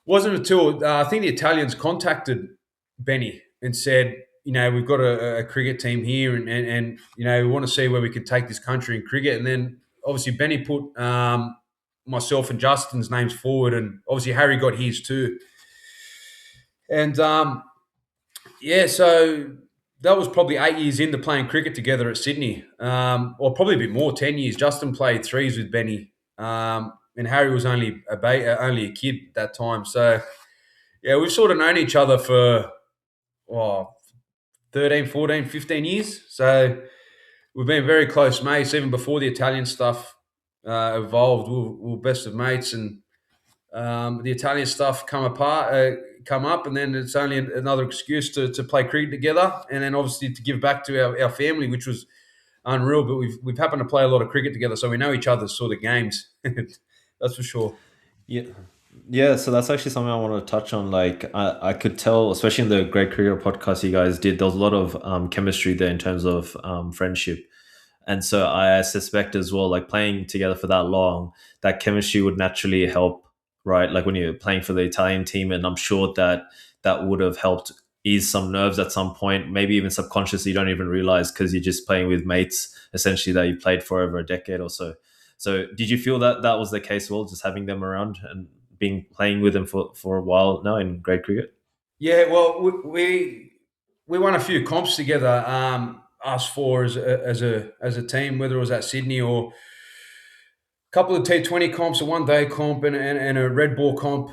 wasn't until I think the Italians contacted Benny and said, we've got a cricket team here, and we want to see where we can take this country in cricket. And then obviously Benny put myself and Justin's names forward, and obviously Harry got his too. And yeah, so that was probably 8 years into playing cricket together at Sydney, or probably a bit more, 10 years. Justin played threes with Benny, and Harry was only a kid at that time. So yeah, we've sort of known each other for oh, 13, 14, 15 years. So we've been very close mates even before the Italian stuff evolved. We were best of mates, and the Italian stuff come up, and then it's only another excuse to play cricket together, and then obviously to give back to our family, which was unreal. But we've happened to play a lot of cricket together, so we know each other's sort of games. That's for sure. Yeah. Yeah, so that's actually something I want to touch on. Like, I could tell, especially in the Great Cricketer podcast you guys did, there was a lot of chemistry there in terms of friendship. And so I suspect as well, like playing together for that long, that chemistry would naturally help, right? Like when you're playing for the Italian team, and I'm sure that that would have helped ease some nerves at some point, maybe even subconsciously, you don't even realize because you're just playing with mates essentially that you played for over a decade or so. So did you feel that that was the case? Well, just having them around and being playing with them for a while now in grade cricket. Yeah, well, we won a few comps together, us four as a team, whether it was at Sydney or a couple of T20 comps, a one-day comp, and a red ball comp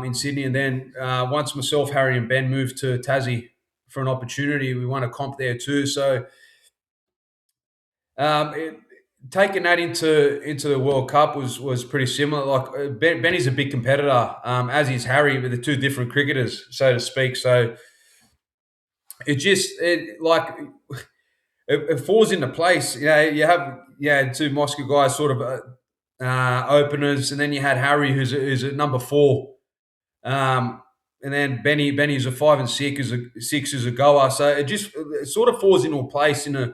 in Sydney. And then once myself, Harry, and Ben moved to Tassie for an opportunity, we won a comp there too. So it, taking that into the World Cup was pretty similar. Like Benny's a big competitor, as is Harry, with the two different cricketers, so to speak. So it falls into place. You have two Mosca guys, sort of openers, and then you had Harry, who's a number four, and then Benny's a 5 and 6, is a goer. So it sort of falls into a place in a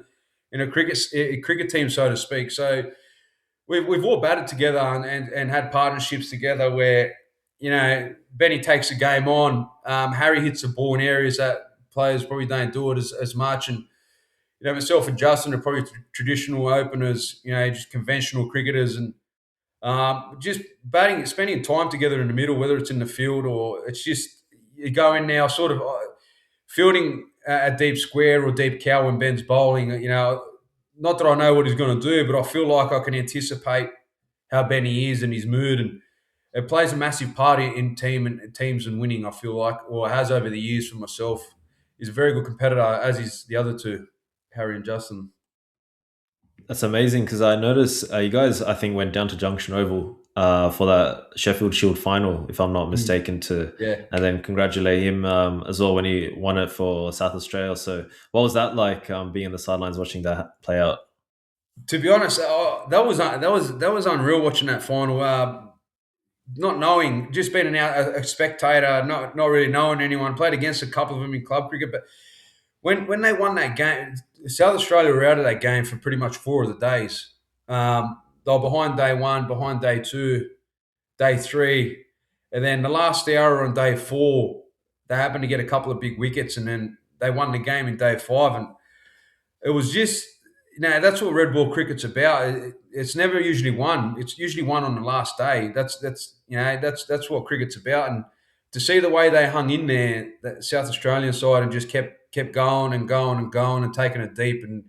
cricket team, so to speak. So we've all batted together and had partnerships together where Benny takes a game on, Harry hits the ball in areas that players probably don't do it as much, and myself and Justin are probably traditional openers, just conventional cricketers, and just batting, spending time together in the middle, whether it's in the field or it's just you go in now, sort of fielding a deep square or deep cow when Ben's bowling. Not that I know what he's going to do, but I feel like I can anticipate how Benny is and his mood, and it plays a massive part in teams and winning. I feel like, or has over the years for myself. He's a very good competitor, as is the other two, Harry and Justin. That's amazing because I noticed you guys, I think, went down to Junction Oval for that Sheffield Shield final, if I'm not Mm. mistaken, to Yeah. and then congratulate him as well when he won it for South Australia. So, what was that like being in the sidelines watching that play out? To be honest, that was unreal watching that final. Not knowing, just being a spectator, not really knowing anyone. Played against a couple of them in club cricket, but when they won that game, South Australia were out of that game for pretty much 4 of the days. They were behind day one, behind day two, day three, and then the last hour on day four, they happened to get a couple of big wickets, and then they won the game in day five. And it was just, that's what red ball cricket's about. It's never usually won. It's usually won on the last day. That's what cricket's about. And to see the way they hung in there, that South Australian side, and just kept going and going and going and taking it deep, and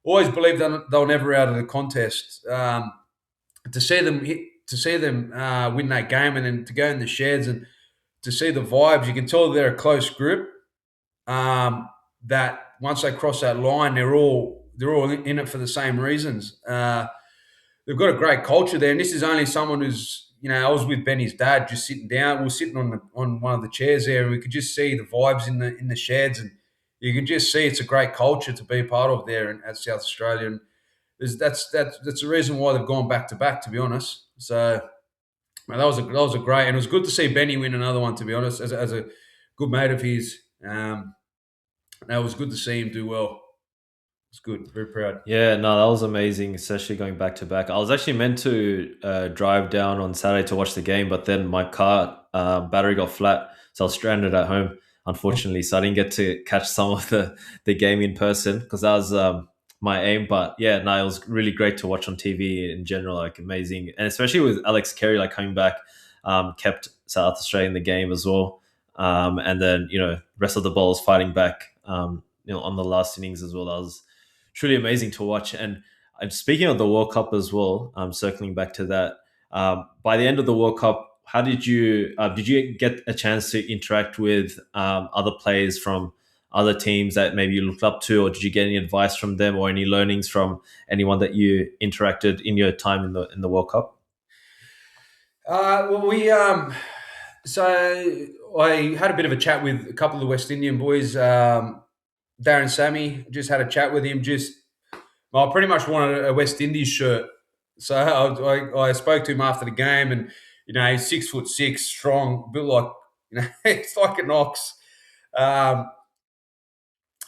always believed that they were never out of the contest. To see them win that game, and then to go in the sheds and to see the vibes, you can tell they're a close group. That once they cross that line, they're all in it for the same reasons. They've got a great culture there, and this is only someone who's, I was with Benny's dad, just sitting down. We were sitting on one of the chairs there, and we could just see the vibes in the sheds, and you can just see it's a great culture to be a part of there at South Australia. And that's the reason why they've gone back to back, to be honest. So man, that was a great, and it was good to see Benny win another one. To be honest, as a good mate of his, it was good to see him do well. It's good, very proud. Yeah, no, that was amazing, especially going back to back. I was actually meant to drive down on Saturday to watch the game, but then my car battery got flat, so I was stranded at home, unfortunately. So I didn't get to catch some of the game in person because that was my aim. But yeah, no, it was really great to watch on TV in general, like amazing, and especially with Alex Carey like coming back, kept South Australia in the game as well, and then rest of the balls fighting back, on the last innings as well. That was truly amazing to watch. And speaking of the World Cup as well, circling back to that, by the end of the World Cup, how did you get a chance to interact with other players from other teams that maybe you looked up to, or did you get any advice from them or any learnings from anyone that you interacted in your time in the World Cup? Well, so I had a bit of a chat with a couple of the West Indian boys. Darren Sammy, just had a chat with him. I pretty much wanted a West Indies shirt, so I spoke to him after the game, and he's 6'6", strong, built like it's like an ox. Um,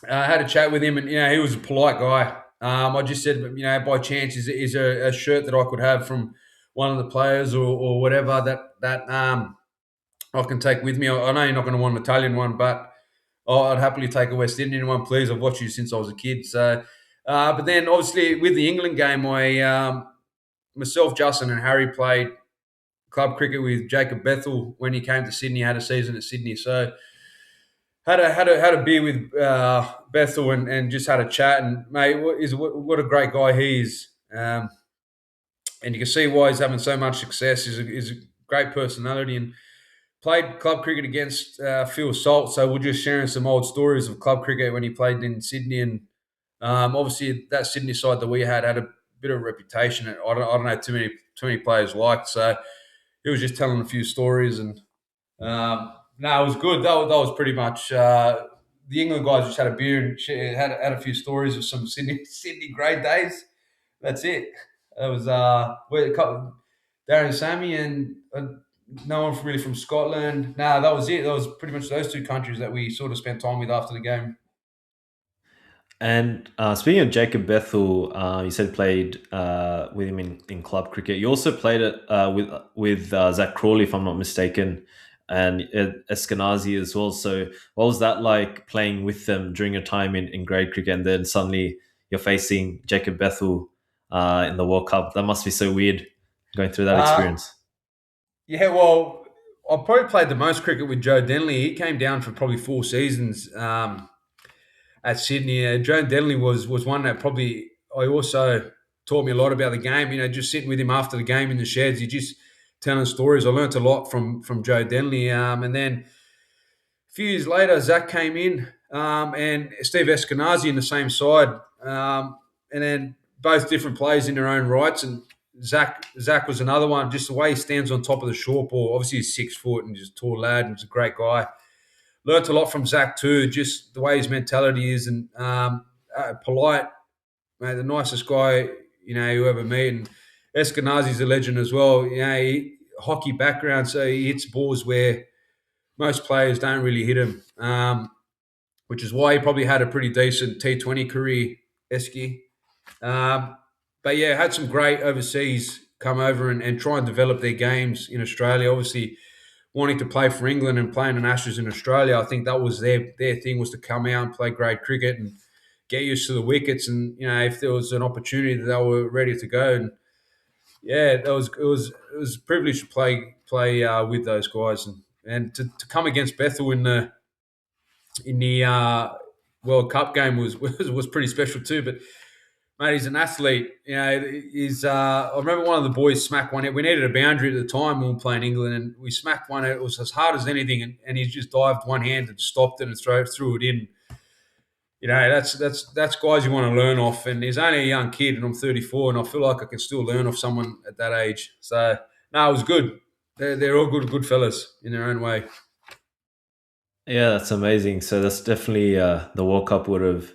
I had a chat with him, and he was a polite guy. I just said, by chance, is there a shirt that I could have from one of the players or whatever that I can take with me? I know you're not going to want an Italian one, but I'd happily take a West Indian one, please. I've watched you since I was a kid. So, but then obviously with the England game, myself, Justin, and Harry played club cricket with Jacob Bethel when he came to Sydney. Had a season at Sydney, so had a beer with Bethel and just had a chat. And mate, what a great guy he is. And you can see why he's having so much success. He's a great personality, and played club cricket against Phil Salt. So we're just sharing some old stories of club cricket when he played in Sydney. And obviously that Sydney side that we had a bit of a reputation. I don't know too many players liked. So he was just telling a few stories, and no, it was good. That was pretty much the England guys just had a beer and had a few stories of some Sydney great days. That's it. It was Darren Sammy and no one really from Scotland. Nah, that was it. That was pretty much those two countries that we sort of spent time with after the game. And speaking of Jacob Bethel, you said played with him in club cricket. You also played it with Zach Crawley, if I'm not mistaken, and Eskenazi as well. So, what was that like playing with them during your time in grade cricket, and then suddenly you're facing Jacob Bethel in the World Cup? That must be so weird going through that Uh, experience. yeah, well, I probably played the most cricket with Joe Denley. He came down for probably 4 seasons. at Sydney. Joe Denley was one that probably I also taught me a lot about the game. Just sitting with him after the game in the sheds, he just telling stories. I learnt a lot from Joe Denley. And then a few years later, Zach came in, and Steve Eskenazi in the same side, and then both different players in their own rights. And Zach was another one. Just the way he stands on top of the short ball. Obviously, he's 6 foot and he's a tall lad and he's a great guy. Learnt a lot from Zach too. Just the way his mentality is, and polite, mate, the nicest guy you ever meet. And Eskenazi's a legend as well. Hockey background, so he hits balls where most players don't really hit him, which is why he probably had a pretty decent T20 career, Esky. But yeah, had some great overseas come over and try and develop their games in Australia. Obviously, wanting to play for England and playing an Ashes in Australia, I think that was their thing, was to come out and play grade cricket and get used to the wickets. And if there was an opportunity, that they were ready to go. And yeah, it was a privilege to play with those guys, and to come against Bethel in the World Cup game was pretty special too. But mate, he's an athlete. I remember one of the boys smacked one. We needed a boundary at the time when we were playing England, and we smacked one. It was as hard as anything, and he just dived one hand and stopped it and threw it in. That's guys you want to learn off. And he's only a young kid, and I'm 34, and I feel like I can still learn off someone at that age. So no, it was good. They're all good fellas in their own way. Yeah, that's amazing. So that's definitely the World Cup would have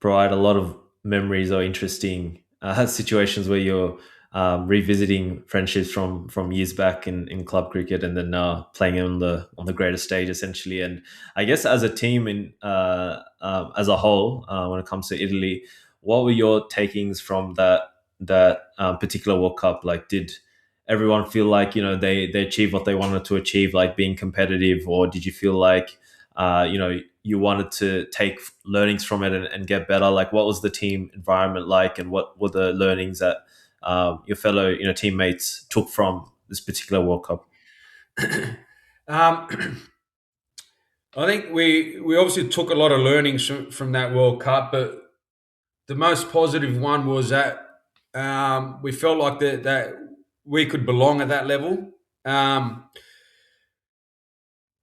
provided a lot of memories or interesting situations where you're revisiting friendships from years back in club cricket, and then playing on the greatest stage essentially. And I guess as a team in as a whole, when it comes to Italy, what were your takings from that particular World Cup? Like, did everyone feel like they achieved what they wanted to achieve, like being competitive, or did you feel like you wanted to take learnings from it and get better? Like, what was the team environment like, and what were the learnings that your fellow teammates took from this particular World Cup? Um, I think we obviously took a lot of learnings from that World Cup, but the most positive one was that we felt like that we could belong at that level. Um,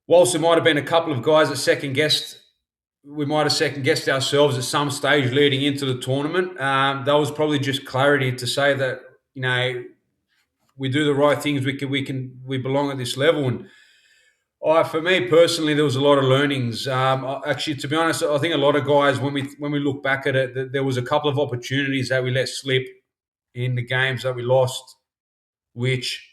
Whilst there might have been a couple of guys that we might have second guessed ourselves at some stage leading into the tournament. That was probably just clarity to say that we do the right things. We belong at this level. And for me personally, there was a lot of learnings. Actually, to be honest, I think a lot of guys, when we look back at it, there was a couple of opportunities that we let slip in the games that we lost, which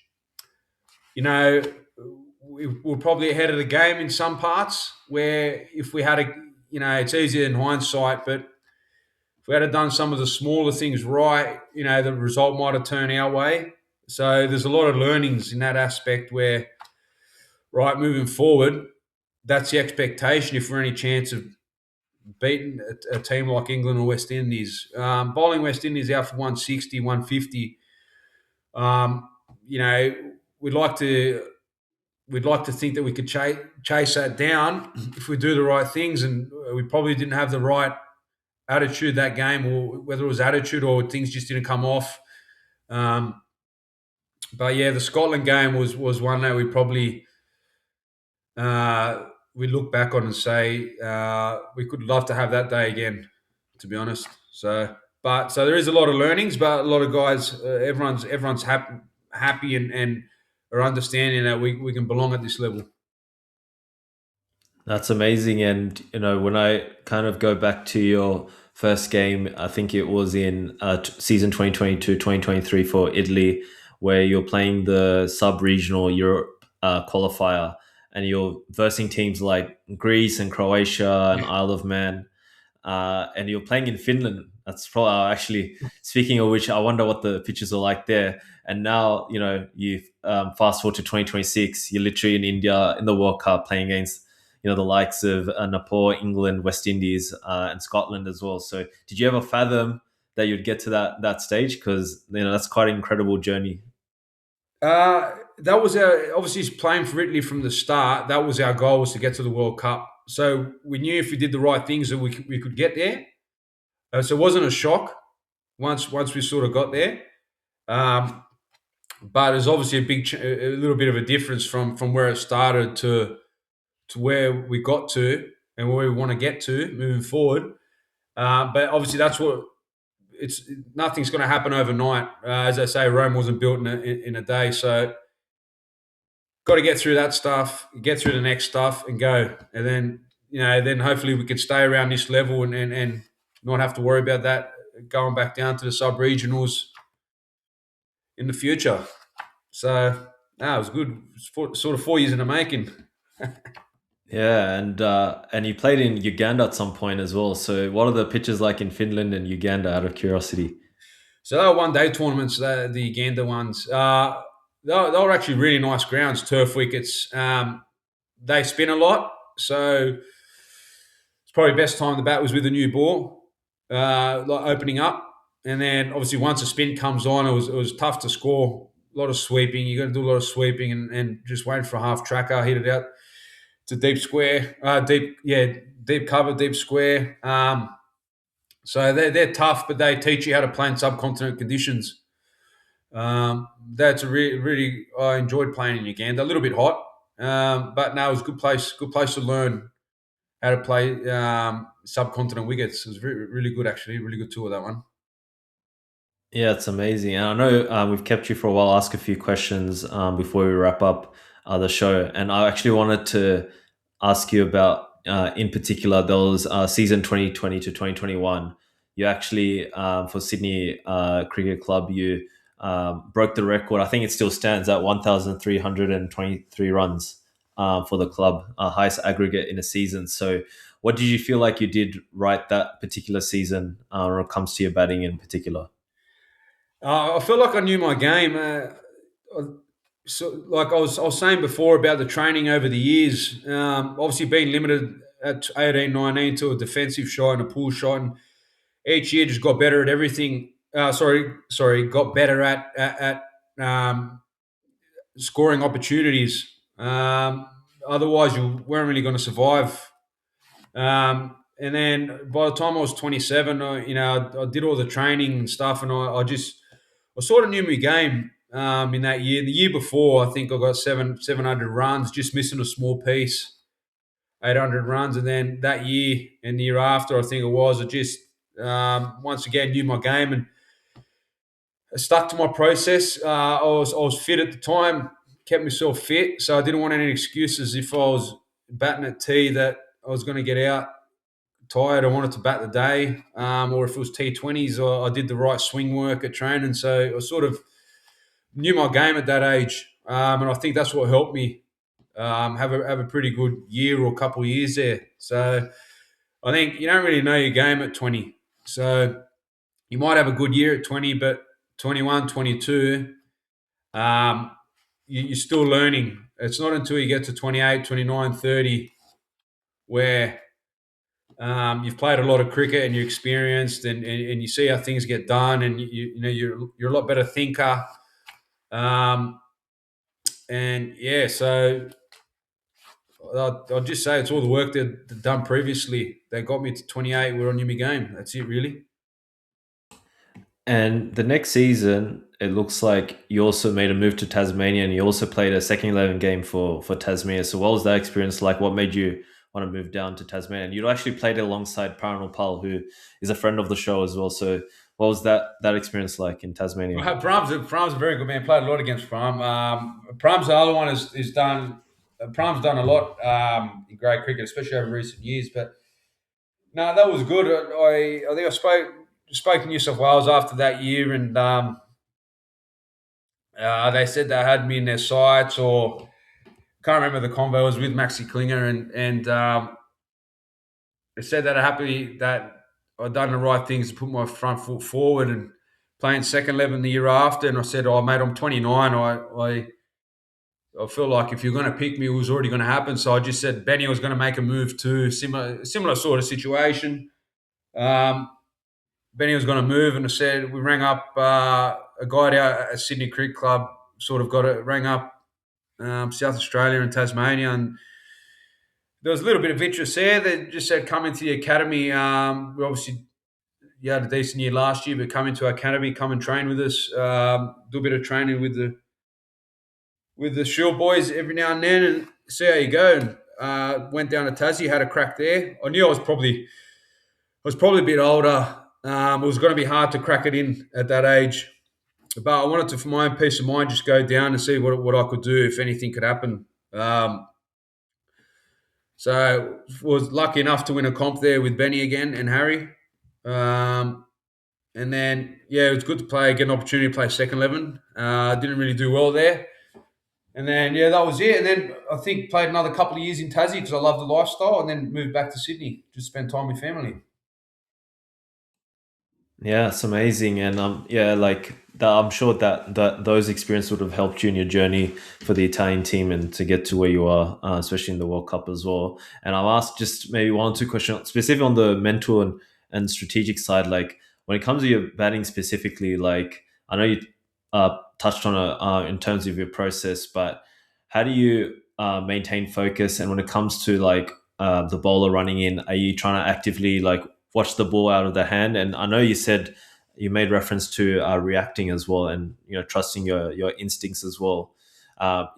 we were probably ahead of the game in some parts. Where if we had it's easier in hindsight, but if we had done some of the smaller things right, the result might have turned our way. So there's a lot of learnings in that aspect where, right, moving forward, that's the expectation if we're any chance of beating a team like England or West Indies. Bowling West Indies out for 160, 150. We'd like to think that we could chase that down if we do the right things, and we probably didn't have the right attitude that game, or whether it was attitude or things just didn't come off. But yeah, the Scotland game was one that we probably we look back on and say we could love to have that day again, to be honest. So there is a lot of learnings, but a lot of guys, everyone's happy and are understanding that we can belong at this level. That's amazing. And when I kind of go back to your first game, I think it was in season 2022-2023 for Italy, where you're playing the sub-regional Europe qualifier, and you're versing teams like Greece and Croatia and Isle of Man, and you're playing in Finland. That's probably actually, speaking of which, I wonder what the pitches are like there. And now, you fast forward to 2026, you're literally in India in the World Cup playing against the likes of Nepal, England, West Indies, and Scotland as well. So did you ever fathom that you'd get to that stage? Because that's quite an incredible journey. That was obviously playing for Italy from the start. That was our goal, was to get to the World Cup. So we knew if we did the right things that we could get there. So it wasn't a shock once we sort of got there. Um, but there's obviously a little bit of a difference from where it started to where we got to and where we want to get to moving forward. But obviously, that's what it's. Nothing's going to happen overnight. As I say, Rome wasn't built in a day. So got to get through that stuff, get through the next stuff, and go. And then then hopefully we can stay around this level and not have to worry about that going back down to the sub regionals in the future. So no, it was good. It's sort of 4 years in the making. Yeah, and you played in Uganda at some point as well. So what are the pitches like in Finland and Uganda? Out of curiosity. So they were one-day tournaments, the Uganda ones. They were actually really nice grounds, turf wickets. They spin a lot, so it's probably the best time to bat was with a new ball, like opening up. And then obviously once a spin comes on, it was tough to score. A lot of sweeping. You got to do a lot of sweeping and just wait for a half tracker, hit it out to deep square, deep cover, deep square. So they're tough, but they teach you how to play in subcontinent conditions. That's a really I enjoyed playing in Uganda. A little bit hot, but no, it was a good place to learn how to play subcontinent wickets. It was really good actually, really good tour that one. Yeah, it's amazing. And I know we've kept you for a while. I'll ask a few questions before we wrap up the show. And I actually wanted to ask you about, in particular, those season 2020 to 2021. You actually, for Sydney Cricket Club, you broke the record. I think it still stands at 1,323 runs for the club, highest aggregate in a season. So, what did you feel like you did right that particular season when it comes to your batting in particular? I feel like I knew my game. So, like I was saying before about the training over the years, obviously being limited at 18, 19 to a defensive shot and a pull shot, and each year just got better at everything. Got better at scoring opportunities. Otherwise, you weren't really going to survive. And then by the time I was 27, I did all the training and stuff, and I sort of knew my game in that year. The year before, I think I got 700 runs, just missing a small piece, 800 runs. And then that year and the year after, I think it was, I just once again knew my game and I stuck to my process. I was fit at the time, kept myself fit, so I didn't want any excuses if I was batting at T that I was going to get out tired. I wanted to bat the day, or if it was T20s, I did the right swing work at training. So I sort of knew my game at that age, and I think that's what helped me have a pretty good year or couple of years there. So I think you don't really know your game at 20. So you might have a good year at 20, but 21, 22, you're still learning. It's not until you get to 28, 29, 30 where you've played a lot of cricket and you're experienced and you see how things get done and you're a lot better thinker. Um, and yeah, so I'll just say it's all the work they've done previously. They got me to 28. We're on my game. That's it, really. And the next season, it looks like you also made a move to Tasmania and you also played a second 11 game for Tasmania. So what was that experience like? What made you want to move down to Tasmania? And you actually played alongside Paranal Pal, who is a friend of the show as well. So what was that experience like in Tasmania? Pram's a very good man. Played a lot against Pram. Pram's the other one is done. Pram's done a lot in grade cricket, especially over recent years. But no, that was good. I think I spoke to New South Wales after that year, and they said they had me in their sights, or can't remember the convo. I was with Maxi Klinger, and they said that I'm happy that I'd done the right things to put my front foot forward and playing second 11 the year after. And I said, "Oh, mate, I'm 29. I feel like if you're going to pick me, it was already going to happen." So I just said Benny was going to make a move too, similar sort of situation. Um, Benny was going to move, and I said we rang up a guy out at Sydney Cricket Club. Sort of rang up South Australia and Tasmania, and there was a little bit of interest there. They just said come into the academy. We obviously you had a decent year last year, but come into our academy, come and train with us. Do a bit of training with the Shield boys every now and then, and see how you go. And went down to Tassie, had a crack there. I knew I was probably a bit older. It was going to be hard to crack it in at that age, but I wanted to, for my own peace of mind, just go down and see what I could do if anything could happen. So was lucky enough to win a comp there with Benny again and Harry. Um, and then yeah, it was good to play, get an opportunity to play second 11. Didn't really do well there. And then yeah, that was it. And then I think played another couple of years in Tassie because I loved the lifestyle, and then moved back to Sydney, just spend time with family. Yeah, it's amazing, and yeah, like that, I'm sure that those experiences would have helped you in your journey for the Italian team and to get to where you are, especially in the World Cup as well. And I'll ask just maybe one or two questions, specifically on the mental and strategic side. Like when it comes to your batting specifically, like I know you touched on it in terms of your process, but how do you maintain focus? And when it comes to like the bowler running in, are you trying to actively like watch the ball out of the hand? And I know you said you made reference to reacting as well, and trusting your instincts as well.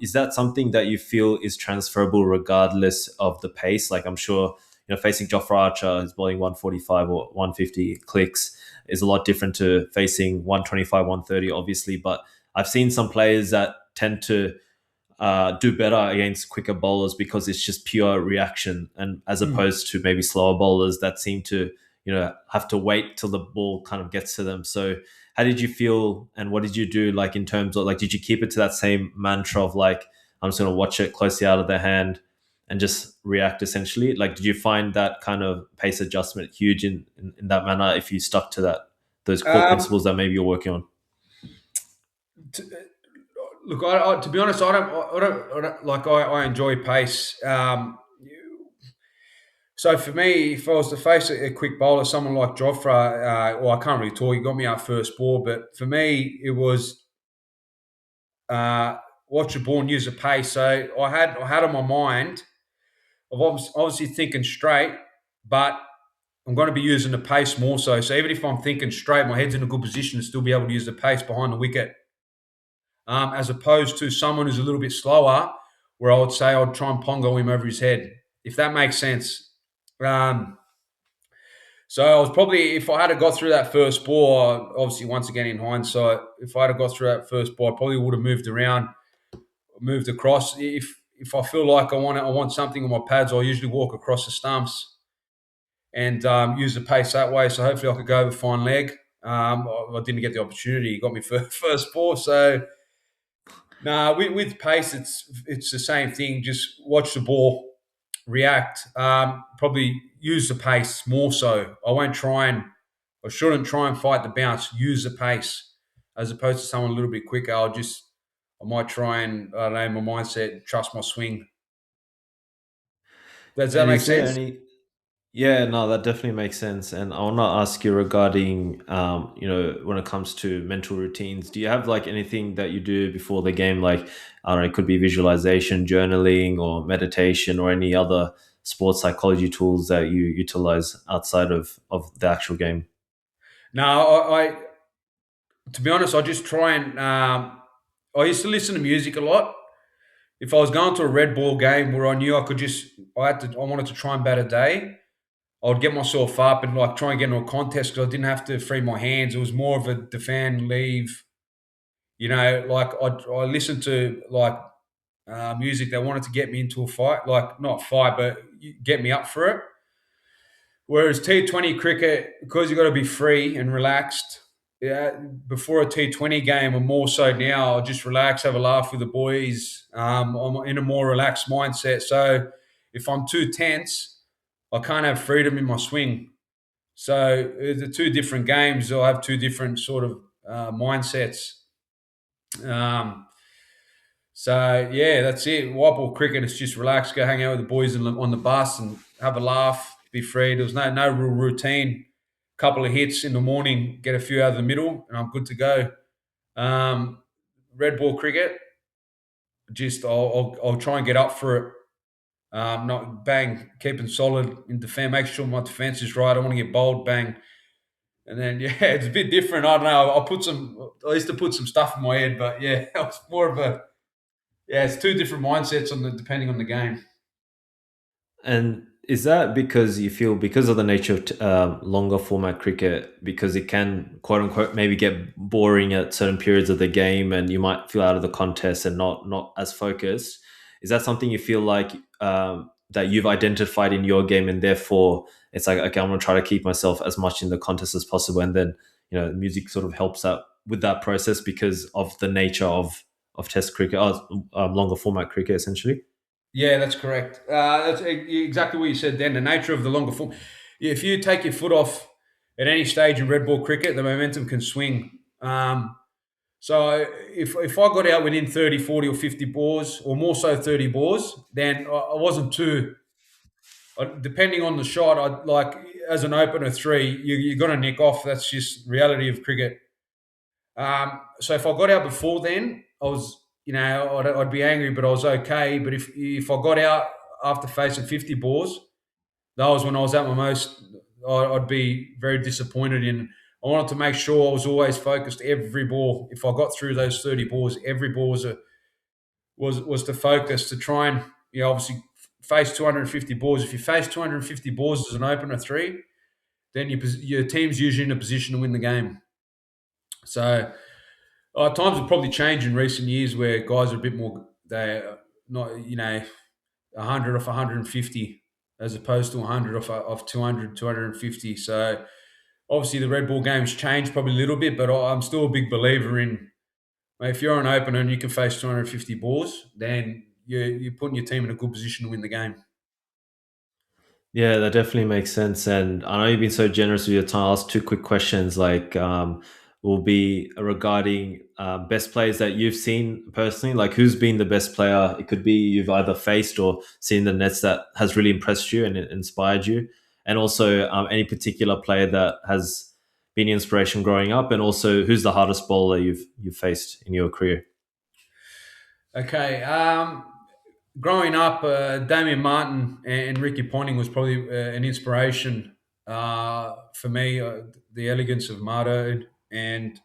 Is that something that you feel is transferable regardless of the pace? Like I'm sure facing Jofra Archer who's bowling 145 or 150 clicks is a lot different to facing 125, 130, obviously. But I've seen some players that tend to do better against quicker bowlers because it's just pure reaction, and as Mm. opposed to maybe slower bowlers that seem to have to wait till the ball kind of gets to them. So how did you feel, and what did you do, like in terms of like, did you keep it to that same mantra of like, I'm just going to watch it closely out of their hand and just react essentially? Like did you find that kind of pace adjustment huge in that manner if you stuck to that, those core Um, principles that maybe you're working on? t- Look, to be honest, I enjoy pace. So for me, if I was to face a quick bowler, someone like Jofra, well, I can't really talk. He got me out first ball, but for me, it was uh, watch the ball and use the pace. So I had on my mind of obviously thinking straight, but I'm going to be using the pace more so. So even if I'm thinking straight, my head's in a good position to still be able to use the pace behind the wicket, as opposed to someone who's a little bit slower, where I would say I'd try and pongo him over his head, if that makes sense. Um, so I was probably, if I had got through that first ball, obviously once again in hindsight, if I had got through that first ball, I probably would have moved around, moved across. If I feel like I want something on my pads, I'll usually walk across the stumps and use the pace that way. So hopefully I could go over fine leg. I didn't get the opportunity. He got me first ball. So no, with pace, it's the same thing. Just watch the ball, react. Probably use the pace more so. I shouldn't try and fight the bounce. Use the pace as opposed to someone a little bit quicker. I might try and I don't know, my mindset, trust my swing. Does that And make is there sense? any? Yeah, no, that definitely makes sense. And I want to ask you regarding, when it comes to mental routines, do you have like anything that you do before the game? Like, I don't know, it could be visualization, journaling, or meditation, or any other sports psychology tools that you utilize outside of the actual game. No, to be honest, I just try and I used to listen to music a lot. If I was going to a red ball game where I knew I wanted to try and bat a day, I would get myself up and like try and get into a contest because I didn't have to free my hands. It was more of a defend, leave. Like I listened to like music that wanted to get me into a fight, like not fight, but get me up for it. Whereas T20 cricket, because you've got to be free and relaxed. Yeah, before a T20 game, or more so now, I'll just relax, have a laugh with the boys. I'm in a more relaxed mindset. So if I'm too tense, I can't have freedom in my swing. So the two different games, I'll have two different sort of mindsets. Um, so yeah, that's it. White ball cricket is just relax, go hang out with the boys on the bus and have a laugh, be free. There was no real routine. Couple of hits in the morning, get a few out of the middle, and I'm good to go. Um, Red ball cricket, just I'll try and get up for it Not bang, keeping solid in defence, make sure my defence is right. I want to get bowled, bang. And then yeah, it's a bit different. I don't know. I used to put some stuff in my head, but yeah, it's more of a yeah. It's two different mindsets depending on the game. And is that because you feel because of the nature of longer format cricket, because it can quote unquote maybe get boring at certain periods of the game, and you might feel out of the contest and not as focused? Is that something you feel like that you've identified in your game, and therefore it's like, okay, I'm gonna try to keep myself as much in the contest as possible, and then music sort of helps out with that process because of the nature of Test cricket, longer format cricket, essentially. Yeah, that's correct. That's exactly what you said then. The nature of the longer form. If you take your foot off at any stage in red ball cricket, the momentum can swing. So if I got out within 30, 40, or 50 balls, or more so 30 balls, then I wasn't too, depending on the shot, I like as an opener three, you're going to nick off. That's just reality of cricket. So if I got out before then, I was, I'd be angry, but I was okay. But if I got out after facing 50 balls, that was when I was at my most. I'd be very disappointed in. I wanted to make sure I was always focused every ball. If I got through those 30 balls, every ball was to focus to try and obviously face 250 balls. If you face 250 balls as an opener three, then your team's usually in a position to win the game. So times have probably changed in recent years where guys are a bit more, they're not, 100 off 150 as opposed to 100 off 200, 250. So obviously the red ball game's changed probably a little bit, but I'm still a big believer in if you're an opener and you can face 250 balls, then you're putting your team in a good position to win the game. Yeah, that definitely makes sense. And I know you've been so generous with your time. I'll ask two quick questions. Like, will be regarding best players that you've seen personally. Like, who's been the best player? It could be you've either faced or seen the nets that has really impressed you and inspired you. And also, any particular player that has been inspiration growing up. And also, who's the hardest bowler you've faced in your career? Okay. Growing up, Damien Martin and Ricky Ponting was probably an inspiration for me. The elegance of Marto and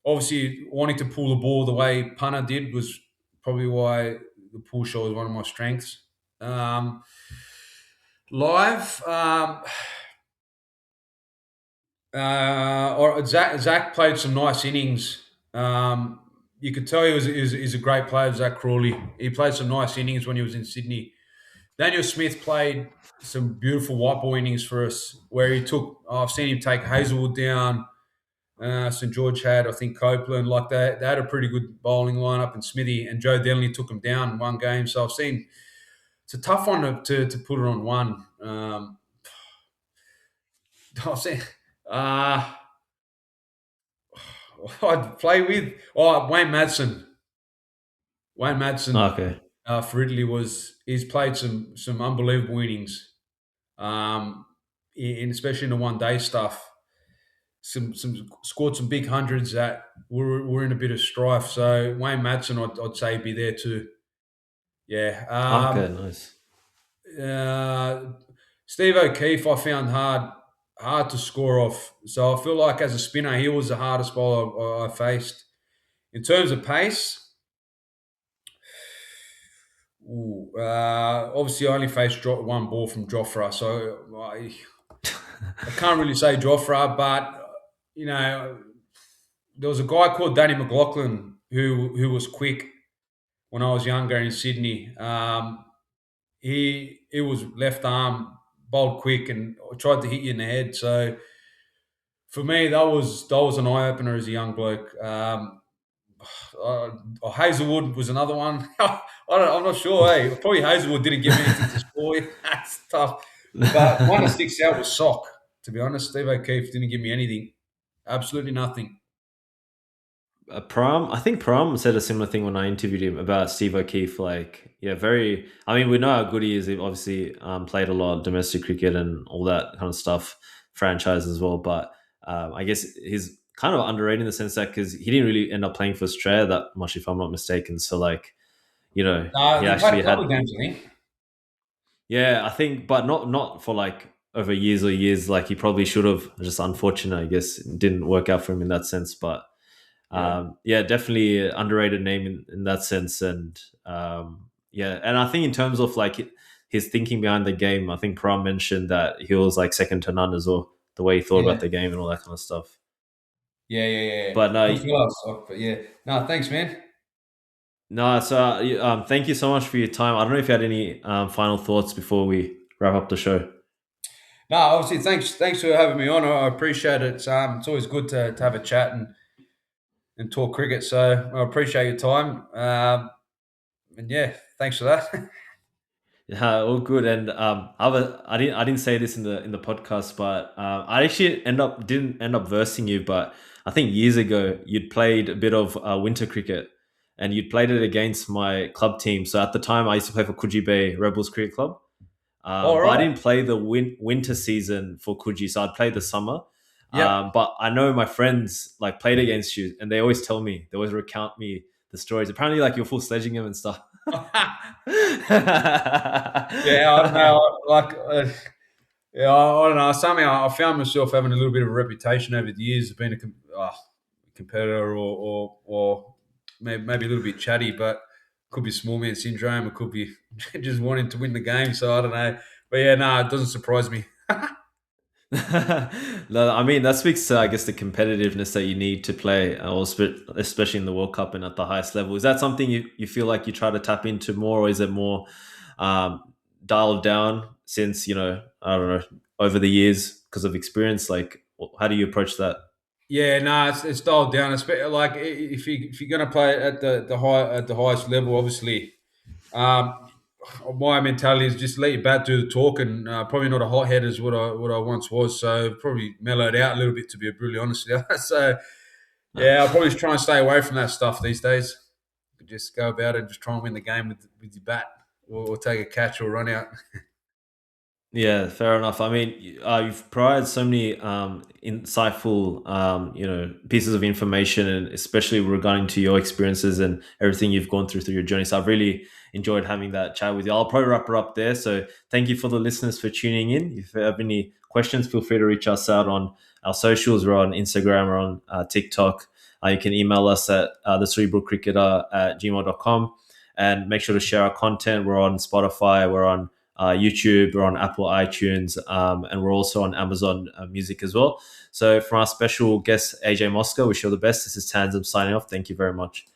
obviously wanting to pull the ball the way Punter did was probably why the pull shot was one of my strengths. Um, Live, or Zach played some nice innings. You could tell he's a great player, Zach Crawley. He played some nice innings when he was in Sydney. Daniel Smith played some beautiful white ball innings for us, where he took. I've seen him take Hazelwood down. St George had, I think, Copeland. Like that, they had a pretty good bowling lineup, and Smithy and Joe Denley took him down in one game. So I've seen it's a tough one to put it on one. I've seen. Uh, I'd play with Wayne Madsen. Wayne Madsen Okay. for Italy he's played some unbelievable innings, especially in the one day stuff. Some scored some big hundreds that were in a bit of strife. So Wayne Madsen, I'd say, be there too. Yeah. Okay, nice. Uh, Steve O'Keefe, I found hard to score off. So I feel like as a spinner, he was the hardest bowler I faced. In terms of pace, obviously I only faced one ball from Jofra, so I can't really say Jofra, but you know there was a guy called Danny McLaughlin who was quick when I was younger in Sydney. He was left arm, bowled quick, and tried to hit you in the head. So for me, that was an eye opener as a young bloke. Hazelwood was another one. I'm not sure. Hey, probably Hazelwood didn't give me anything to score. That's tough. But one that sticks out was Sock. To be honest, Steve O'Keefe didn't give me anything. Absolutely nothing. Pram, I think Pram said a similar thing when I interviewed him about Steve O'Keefe. Like, yeah, very. I mean, we know how good he is. He obviously played a lot of domestic cricket and all that kind of stuff, franchise as well. But I guess he's kind of underrated in the sense that because he didn't really end up playing for Australia that much, if I'm not mistaken. So, like, he He played actually a couple had. of games, I think. Yeah, I think, but not for like over years or years. Like he probably should have. Just unfortunate, I guess, it didn't work out for him in that sense. But Yeah. yeah, definitely an underrated name in that sense. And yeah, and I think in terms of like his thinking behind the game, I think Pram mentioned that he was like second to none as well. The way he thought Yeah. about the game and all that kind of stuff. Yeah. Yeah. Yeah. But no, Good for us. But yeah. No, thanks, man. no. So thank you so much for your time. I don't know if you had any final thoughts before we wrap up the show. No, obviously, thanks for having me on. I appreciate it. It's always good to have a chat and talk cricket. So I appreciate your time. And yeah, thanks for that. Yeah, all good. And I didn't say this in the podcast, but I actually didn't end up versing you, but I think years ago you'd played a bit of winter cricket, and you'd played it against my club team. So at the time, I used to play for Coogee Bay Rebels Cricket Club, All but I right. didn't play the winter season for Coogee, so I'd play the summer. Yep. But I know my friends like played against you, and they always tell me, they always recount me the stories. Apparently, like you're full sledging them and stuff. Yeah, I don't know. Yeah, I don't know. Somehow I found myself having a little bit of a reputation over the years of being a competitor or maybe a little bit chatty, but could be small man syndrome. It could be just wanting to win the game. So I don't know. But yeah, no, it doesn't surprise me. No, I mean that speaks to, I guess, the competitiveness that you need to play, especially in the World Cup and at the highest level. Is that something you feel like you try to tap into more, or is it more um, dialed down since I don't know, over the years because of experience? Like, how do you approach that? Yeah, no, it's dialed down. It's like if you're going to play at the highest level, obviously. Um, my mentality is just let your bat do the talk, and probably not a hothead as what I once was. So probably mellowed out a little bit, to be brutally honest with you. So yeah, I'll probably try and stay away from that stuff these days. Just go about it and just try and win the game with your bat, or take a catch or run out. Yeah, fair enough. I mean, you've provided so many insightful, pieces of information, and especially regarding to your experiences and everything you've gone through your journey. So I've really enjoyed having that chat with you. I'll probably wrap it up there. So thank you for the listeners for tuning in. If you have any questions, feel free to reach us out on our socials. We're on Instagram, we're on TikTok. You can email us at the cerebralcricketer@gmail.com, and make sure to share our content. We're on Spotify, we're on YouTube, we're on Apple iTunes, and we're also on Amazon Music as well. So, from our special guest, AJ Mosca, wish you all the best. This is Tanzim signing off. Thank you very much.